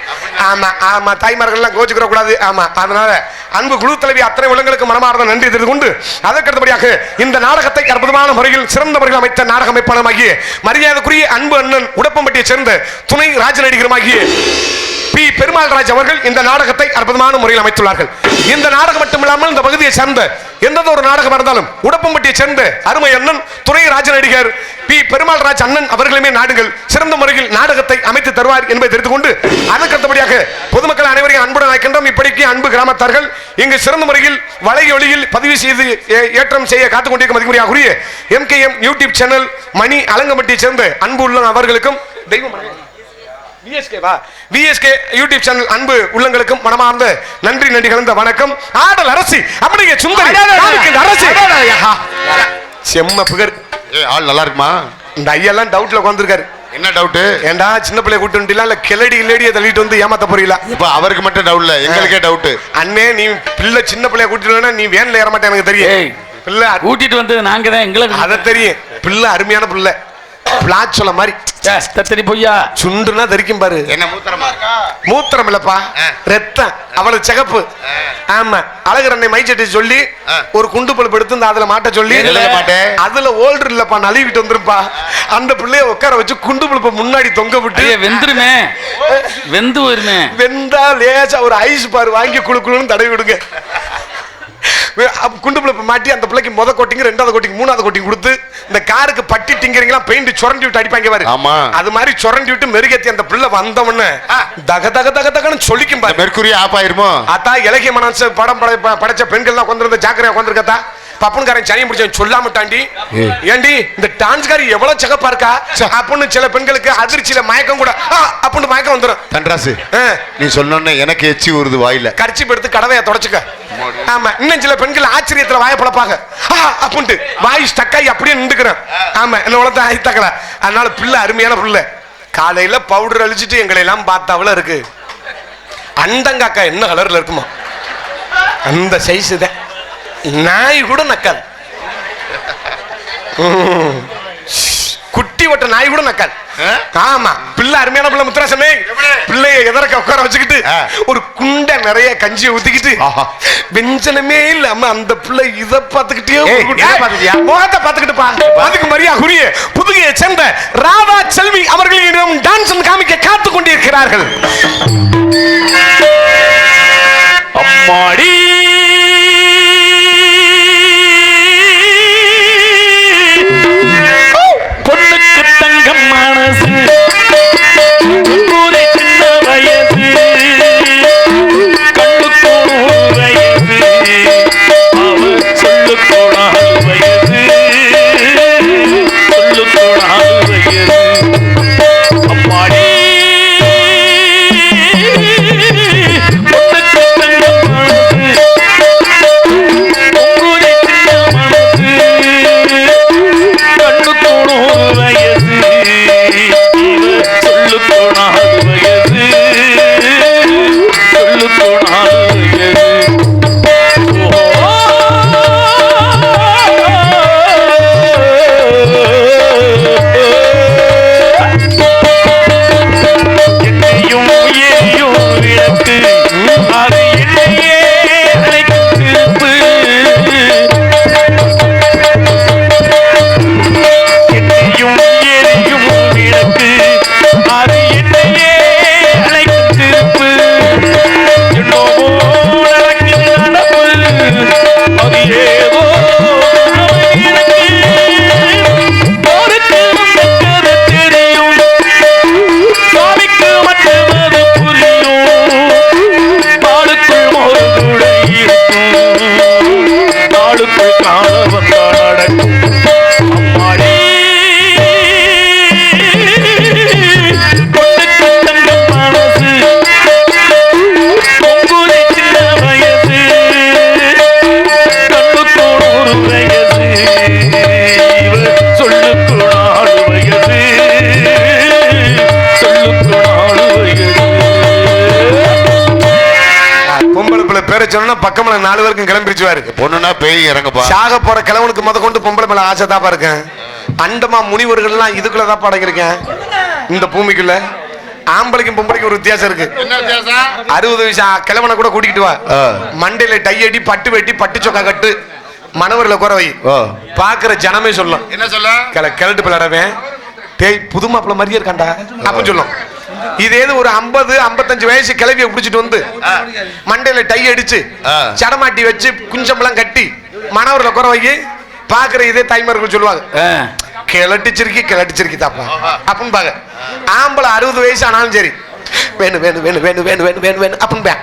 S1: ஆமா தாய்மார்கள் எல்லாம் கோச்சுக்கிற கூடாது. ஆமா அதனால அன்பு குழு தலைவி அத்தனை உள்ளங்களுக்கு மனமார்ந்த நன்றி தெரிந்து கொண்டு அதற்கடுத்தபடியாக இந்த நாடகத்தை அற்புதமான முறையில் சிறந்த முறையில் அமைத்த நாடக அமைப்பாளமாகிய மரியாதைக்குரிய அன்பு அண்ணன் உடப்பம்பட்டியை சேர்ந்த துணை ராஜ நடிகருமாகிய பி பெருமாள்ராஜ் அவர்கள் இந்த நாடகத்தை அற்புதமான முறையில் அமைத்துள்ளார்கள். இந்த நாடகம் மட்டுமில்லாமல் இந்த பகுதியை சேர்ந்த எந்த ஒரு நாடகம் இருந்தாலும் உடப்பம்பட்டியை சேர்ந்த அருமை அண்ணன் துணை ராஜ நடிகர் பி பெருமாள்ராஜ் அண்ணன் அவர்களுமே நாடுகள் சிறந்த முறையில் நாடகத்தை அமைத்து தருவார் என்பதை தெரிந்து கொண்டு அதற்கடுத்தபடியாக பொதுமக்கள் அனைவரையும் அன்புடன் அழைக்கின்றோம். இப்படிக்கு அன்பு கிராமத்தார்கள் இங்கு சிறந்த முறையில் வலை ஒளியில் பதிவு செய்து ஏற்றம் செய்ய காத்துக் கொண்டிருக்கும் மதிமுறையாகுரிய MKM யூடியூப் சேனல் மணி அலங்கம்பட்டியை சேர்ந்த அன்பு உள்ள அவர்களுக்கும் தெய்வம் VSK யூடியூப் சேனல் அன்பு உள்ளங்களுக்கும் மனமார்ந்த நன்றி கலந்த வணக்கம். ஆடல் அரசி அப்படிங்க சுந்தரி அரசி செம்ம புகர்.
S2: ஆள் நல்லா இருக்குமா?
S1: இந்த ஐயெல்லாம் டவுட்ல உட்கார்ந்திருக்காரு.
S2: என்ன டவுட்?
S1: ஏண்டா சின்ன பிள்ளை கூட்டு வந்துட்டீங்களா இல்ல கிளடியை தள்ளிட்டு வந்து ஏமாத்த போறீங்களா?
S2: இப்ப அவருக்கு மட்டும் டவுட் இல்ல, எங்களுக்கே டவுட்.
S1: அண்ணே நீ பிள்ளை சின்ன பிள்ளைய கூட்டிட்டு நீ வேன்ல ஏற மாட்டேன் எனக்கு தெரியும். பிள்ளை கூட்டிட்டு வந்து நாங்க தான் எங்களுக்கு அதை தெரியும். பிள்ளை அருமையான பிள்ளை பிளாட் சொல்ல மாதிரி
S3: தத்தடி பொய்யா
S1: சுண்டுனா தெரிக்கும் பாரு.
S2: என்ன மூத்திரமா
S1: மூத்திரம் இல்லப்பா, ரத்தம். அவ்வளவு சிகப்பு. ஆமா, அழகர் அன்னை மைச்சட்டி சொல்லி ஒரு குண்டு பல்பு எடுத்து அதுல மாட்ட சொல்லி அதுல ஓல்டர் இல்லப்பா நழுவிட்டு வந்துருப்பா. அந்த பிள்ளைய உட்கார வச்சு குண்டு பல்பு முன்னாடி தொங்க விட்டு
S3: வெந்துருமே, வெந்து போயிருமே.
S1: வெந்தா லேசா ஒரு ஐஸ் பாரு வாங்கி குழுக்குழுன்னு தடவி விடுங்க. குண்டு பிள்ளை மாட்டி அந்த பிள்ளைக்கு முத கோட்டிங், ரெண்டாவது கோட்டிங், மூணாவது கோட்டிங் கொடுத்து இந்த காருக்கு பட்டி டிங்கரிங்களா பெயிண்ட் சுரண்டி விட்டு அடிப்பாங்க பாரு. அது மாதிரி சுரண்டி விட்டு மெருகேத்தி அந்த பிள்ளை வந்தவொன்னு தக தக தக தகன்னு சொல்லிக்கும் பாரு.
S2: மெர்க்குரி ஆப் ஆயிருமோ.
S1: அத்தா இலக்கிய மனசு படம் படைச்ச பெண்கள்லாம் கொண்டிருந்த ஜாக்கிரதையா கொண்டிருக்கத்தா. பப்பன்காரன் சனியை முடிச்சவன் சொல்லாம தாண்டி ஏண்டி இந்த டான்ஸ்காரி எவ்வளவு சிகப்பா இருக்கா அப்படின்னு சில பெண்களுக்கு அதிர்ச்சியில மயக்கம் கூட அப்படின்னு மயக்கம் வந்துடும்.
S2: தன்ராசு, நீ சொன்ன எனக்கு எச்சி வருது வாயில.
S1: கர்ச்சி எடுத்து கடவைய தொடச்சுக்க. ஆமா, இன்னும் சில பெண்கள் ஆச்சரியத்துல வாய பழப்பாங்க அப்படின்ட்டு வாய் ஸ்டக்காய் அப்படியே நின்றுக்கிறேன். ஆமா, என்ன உலகத்தை ஆயித்தாக்கல. அதனால பிள்ளை அருமையான பிள்ளை. காலையில பவுடர் அழிச்சிட்டு எங்களை எல்லாம் பார்த்தாவில இருக்கு. அண்டங்காக்கா என்ன கலர்ல இருக்குமா அந்த சைஸ் தான். நாய் கூட நக்காது, குட்டி ஓட்ட நாய் கூட நக்காது. ஆமா, பிள்ளை அருமையான பிள்ளை. முத்துராசமே பிள்ளைய எதற்க உட்கார வச்சுக்கிட்டு ஒரு குண்டை நிறைய கஞ்சியை ஊத்திக்கிட்டு வெஞ்சனமே இல்லாம அந்த பிள்ளை இதை பார்த்துக்கிட்டே முகத்தை பார்த்துக்கிட்டு அதுக்கு மரியா குறிய புதுகையை சேர்ந்த ராதா செல்வி அவர்களிடம் டான்ஸ் காமிக்க காத்து கொண்டிருக்கிறார்கள்.
S3: அம்மாடி பொண்ணுக்கு தங்கம் மனசு, சின்ன வயசு, கண்ணுக்கு வயசு, அவ சொல்லுக்கோடாது வயசு, சொல்லுக்கோடாது வயசு. அம்மாடி பொண்ணுக்கு தங்கம் மனசு, உங்களுடைய சின்ன மனசு, கண்ணுக்கு வயசு, சொல்லுக்கோடாது வயசு, சொல்லுக்கோடாது வயசு. என்னையும் எரியும் விளக்கு, அது என்னையே அழைக்கும் திருப்பு. என்னையும் எரியும் விளக்கு, அது என்னையே அழைக்கும் திருப்பு. என்னமோ நடக்குது நடப்பு, அது ஏதோ எனக்கு போருக்கு வந்தது தெரியும், சுவாமிக்கு மட்டும் அது புரியும். பாலுக்குள் ஒரு துடை இருக்கும், நாளுக்குள் காண வந்தா நடக்கும். அம்மாடி பொண்ணுக்கு தங்கம் மனசு, உங்களுடைய சின்ன வயசு, கண்ணுக்கு ஒரு வயசு, சொல்லுக்கு 4 வயசு, சொல்லுக்கு 4 வயசு.
S1: பொம்பளை பிள்ளை பேரை சொன்னா பக்கம்ல 4 பேருக்கும் கிளம்பிடுச்சுவாரு.
S2: பொண்ணுனா பேய் இறங்கப்பா.
S1: சாக போற கிழவனுக்கு முத கொண்டு பொம்பளை மேல ஆசை தாப்பா இருக்கேன். அண்டமா முனிவர்கள்லாம் இதுக்குள்ளதான் படைக்கிறேன். இந்த பூமிக்குள்ள ஆம்பளைக்கும் பொம்பளைக்கும் ஒரு வித்தியாசம் இருக்கு.
S2: என்ன வித்தியாசம்?
S1: 60 வயசு கிழவனை கூட கூட்டிக்கிட்டு வா, மண்டையில டை அடி, பட்டு வெட்டி, பட்டு சொக்கா கட்டு, மணவரில் குறவை பாக்குற ஜனமே சொல்லும்.
S2: என்ன சொல்ல?
S1: கிழட்டு பிள்ளைடவே டேய் புது மாப்பிள்ள மாதிரியே இருக்காண்டா அப்படின்னு சொல்லும். இதே ஒரு 50-55 வயசு கிளவியை குடிச்சிட்டு வந்து மண்டையில டை அடிச்சு சடமாட்டி வச்சு குஞ்சமெல்லாம் கட்டி மணவர்ல குறவைக்கு பாக்குற இதே தாய்மார்கள் சொல்லுவாங்க, கிளட்டிச்சிருக்கி தாப்பா அப்படின்னு பாக்க. ஆம்பளை 60 வயசு ஆனாலும் சரி வேணும் வேணும் வேணும் வேணும் வேணும் வேணும் வேணும் வேணும் அப்படின்னு.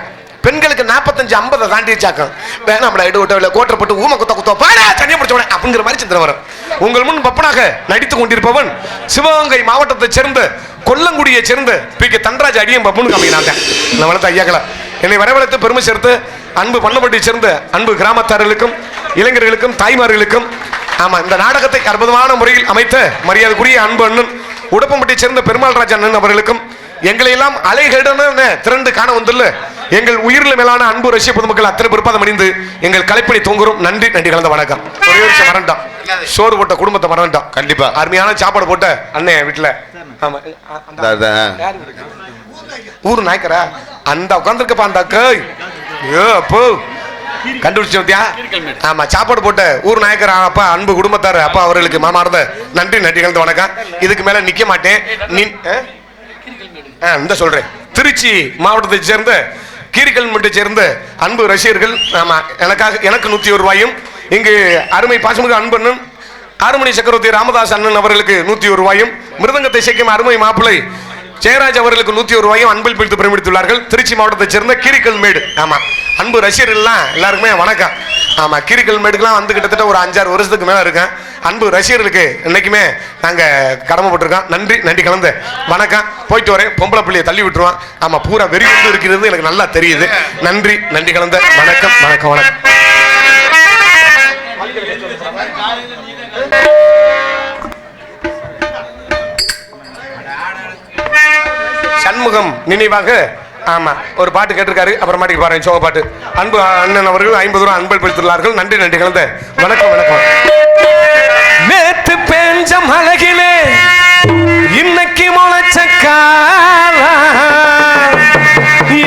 S1: பெண்களுக்கு 45-50 தாண்டி வச்சாக்கம் வேணாம் நம்மள இடு விட்ட கோட்டை போட்டு ஊமை குத்த குத்த பாடா தனியா பிடிச்ச அப்படிங்கிற மாதிரி சிந்தனை வரும். உங்கள் முன் பப்பனாக நடித்துக் கொண்டிருப்பவன் சிவகங்கை மாவட்டத்தை சேர்ந்த கொல்லங்குடியை சேர்ந்த பி.கே. தன்ராஜ் அடியும் பப்புன்னு காமிக்கிறாங்க. நான் வளர்த்த ஐயாக்களா என்னை வரவழைத்து பெருமை சேர்த்து அன்பு பண்ணப்பட்டியை சேர்ந்த அன்பு கிராமத்தார்களுக்கும் இளைஞர்களுக்கும் தாய்மார்களுக்கும் ஆமா இந்த நாடகத்தை அற்புதமான முறையில் அமைத்த மரியாதைக்குரிய அன்பு அண்ணன் உடப்பம்பட்டியை சேர்ந்த பெருமாள் ராஜ் அண்ணன் அவர்களுக்கும் எங்களை எல்லாம் அலைகடன திரண்டு காண வந்துள்ள எங்கள் உயிரில் மேலான அன்பு ரஷ்ய பொதுமக்கள் அத்தனை பொறுப்பாக மணிந்து எங்கள் கலைப்பணி தூங்குறோம். நன்றி நன்றி கலந்த வணக்கம். ஒரே விஷயம் மறந்துட்டோம், சோறு போட்ட குடும்பத்தை மறந்துட்டோம்.
S2: கண்டிப்பா
S1: அருமையான சாப்பாடு போட்ட அண்ணன் வீட்டுல ஊர் நாய்க்கரா அந்த உட்காந்துருக்கப்பா அந்த அக்கா அப்போ கண்டுபிடிச்சோத்தியா. ஆமா சாப்பாடு போட்ட ஊர் நாயக்கர் அப்பா அன்பு குடும்பத்தார் அப்பா அவர்களுக்கு மாமார்ந்த நன்றி நன்றி கலந்து வணக்கம். இதுக்கு மேல நிக்க மாட்டேன். நீ இந்த சொல்றேன், திருச்சி மாவட்டத்தை சேர்ந்த கீரிக்கல்மட்டை சேர்ந்த அன்பு ரசிகர்கள் ஆமா எனக்கு 101 ரூபாயும், இங்கு அருமை பாசமிகு அன்பண்ணன் ஆறுமணி சக்கரவர்த்தி ராமதாஸ் அண்ணன் அவர்களுக்கு 101 ரூபாயும், மிருதங்கத்தை சேர்க்கும் அருமை மாப்பிள்ளை ஜெயராஜ் அவர்களுக்கு 101 ரூபாயும் அன்பில் பிடித்து பிரமித்துள்ளார்கள். திருச்சி மாவட்டத்தை சேர்ந்த கீரிக்கல்மேடு ஆமா அன்பு ரசிகர்கள்லாம் எல்லாருக்குமே வணக்கம். ஆமா கீரிக்கல்மேடுக்கெல்லாம் வந்து கிட்டத்தட்ட ஒரு 5-6 வருஷத்துக்கு மேல இருக்கேன். அன்பு ரசிகர்களுக்கு இன்னைக்குமே நாங்க கடமைப்பட்டிருக்கோம். நன்றி நன்றி கலந்து வணக்கம். போயிட்டு வரேன், பொம்பளை பிள்ளையை தள்ளி விட்டுருவான். ஆமா பூரா வெறி வந்து இருக்கிறது எனக்கு நல்லா தெரியுது. நன்றி நன்றி கலந்த வணக்கம் வணக்கம் வணக்கம். சண்முகம் நினைவாக ஆமா ஒரு பாட்டு கேட்டிருக்காரு, அப்புறமாட்டிக்கு பாருங்க சோக பாட்டு. அன்பு அண்ணன் அவர்கள் 50 ரூபாய் அன்பல் பெற்றுள்ளார்கள். நன்றி நன்றி கலந்த வணக்கம் வணக்கம். நேத்து பெஞ்ச மழகிலே இன்னைக்கு முளைச்ச காலா,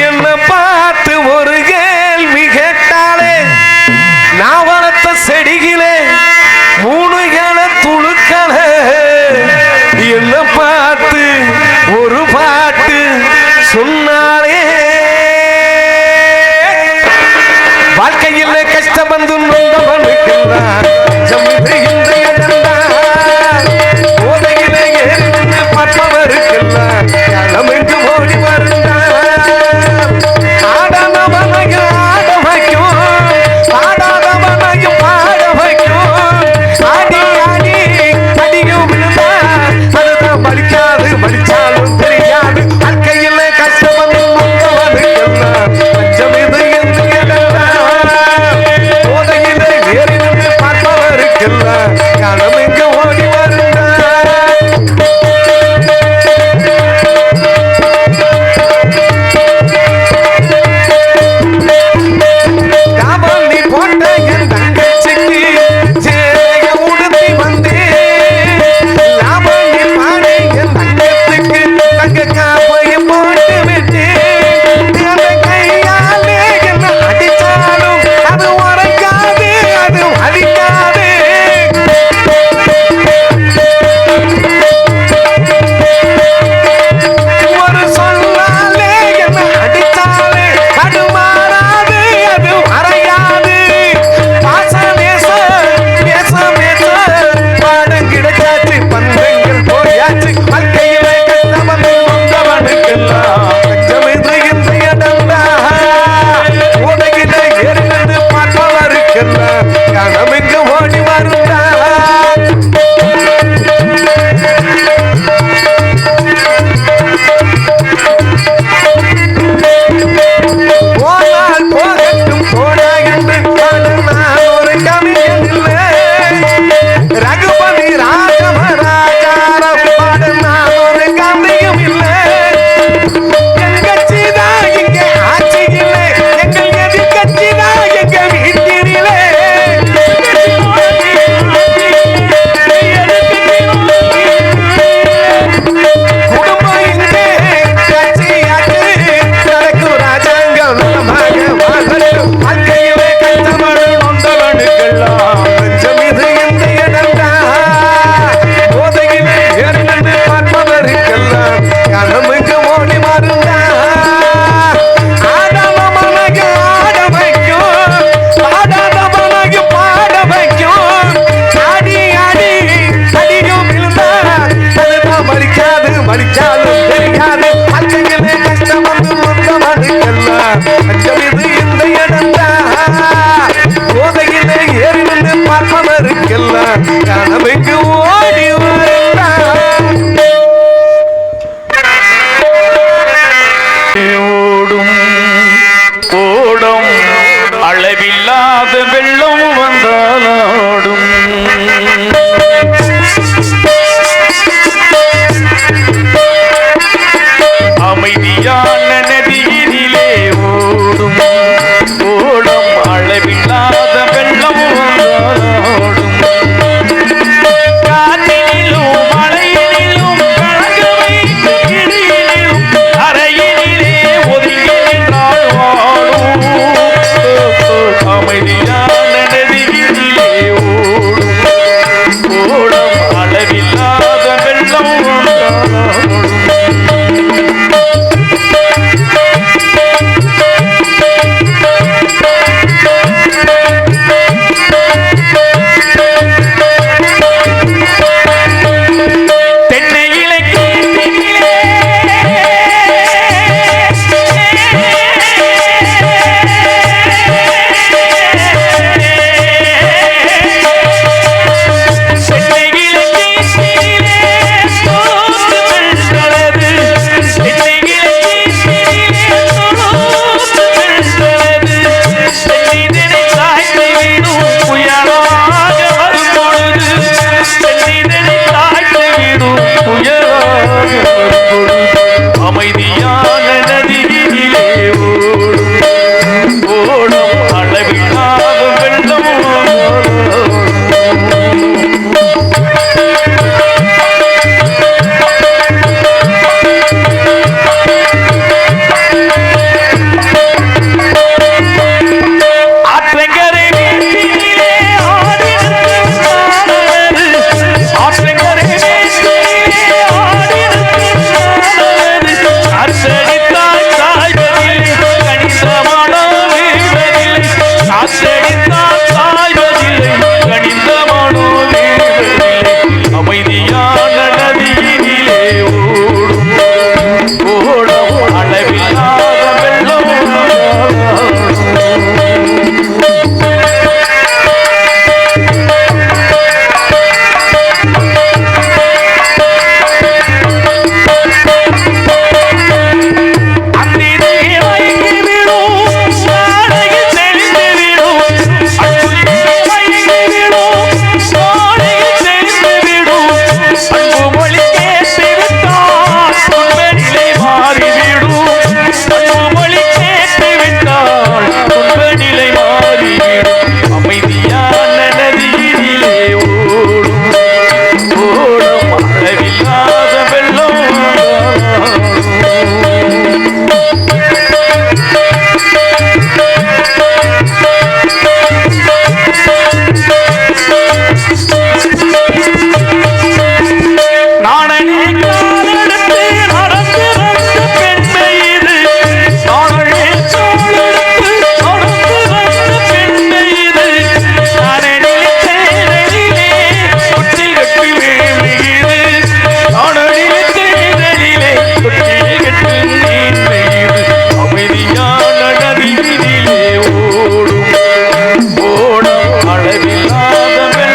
S1: என்ன பார்த்து ஒரு கேள்வி கேட்டாலே நான் வளர்த்த செடிகளே 3 இல துளுக்களே, என்ன பார்த்து ஒரு பாட்டு சொன்னாலே. வாழ்க்கையில் கஷ்டம் வந்து நொந்தவனுக்கெல்லாம் போதையிலே ஏறிருந்து பார்ப்பவருக்கெல்லாம் களமென்று ஓடி வருந்தார். ஆடாதவனையும் ஆட வைக்கும், ஆடாதவனையும் பாட வைக்கும். ஆடி ஆடி அடியும் விழுந்தா அதுதான் வலிக்காது, வலிச்சாலும் தெரியாது. வாழ்க்கையில் கஷ்டம் வந்து நொந்தவனுக்கெல்லாம் பஞ்சம் இது என்று போதையிலே ஏறிருந்து பார்ப்பவருக்கெல்லாம் களமெங்க ஓடி வருந்தார். காவல் நீ போட்ட என் தங்கச்சிக்கு சேலைய உடுத்தி வந்தேன். லாபம் நீ பாடி என் தங்கத்துக்கு தங்க காப்பையும் போட்டு விட்டேன். கையாலே என்ன அடித்தாலும் அது உரைக்காது, அது வலிக்காது. ஒரு சொல்லாலே என்ன அடித்தாலே அது மாறாது, அது மறையாது. பாச நேச பேச பேச பாடம் கிடைச்சாச்சு, பந்தங்கள் போயாச்சு. வாழ்க்கையில கஷ்டம் வந்தவனுக்கெல்லாம் கஞ்சம் இது இந்த இடம்தா. உலகில ஏறினது பார்ப்பவருக்கெல்லாம் கனமெங்க ஓடி வருந்தா. போனால் போகட்டும் போடா என்று நான் ஒரு கவிஞன் இல்லை. ரகுபதி ராஜமராஜாரம் பாட நான் ஒரு கவியும் இல்லை. என் கட்சிதான் இங்க ஆட்சி இல்லை, எங்கள் எதிர்கட்சிதான் எங்க வீட்டிலே. குடும்பம் இங்கே கட்சியாட்டு நடக்கும் ராஜாங்கம் நலமாக வாழட்டும். வாழ்க்கையிலே கஷ்டமடு நொந்தவனுக்கெல்லாம் பஞ்சம் இது இந்த இடம்தான். போதையிலே ஏறினது பார்ப்பவருக்கெல்லாம் களமுக்கு ஓடி வருந்தா. ஆடாதவனாக ஆட வைக்கும், பாடாதவனாக பாட வைக்கும். ஆடி ஆடி அடியும் விழுந்தா அதுதான் வலிக்காது, வலிச்சாலும் தெரியாது. வாழ்க்கையிலே கஷ்டம் வந்து வந்தவனுக்கெல்லாம் பஞ்சம் இது இந்த இடம்தான். போதையிலே ஏறினது பார்ப்பவருக்கெல்லாம் களமுக்கு ஓடி வருந்தா.
S3: ஓடும் ஓடும் அளவில்லாத வெள்ளம் வந்தாலாடும். அமைதியான நதியினிலே ஓடும் அளவில்லாத வெள்ளம் வந்தாலும் அமைதியான நதியிலே ஓடும் அளவில்லாத வெள்ளம் அமைதியான நதியிலே ஓடும் அளவில்லாத வெள்ளம்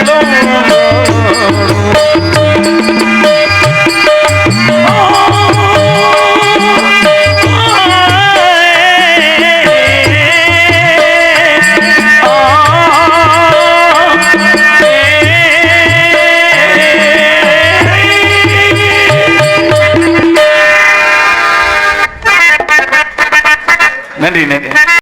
S3: நன்றி.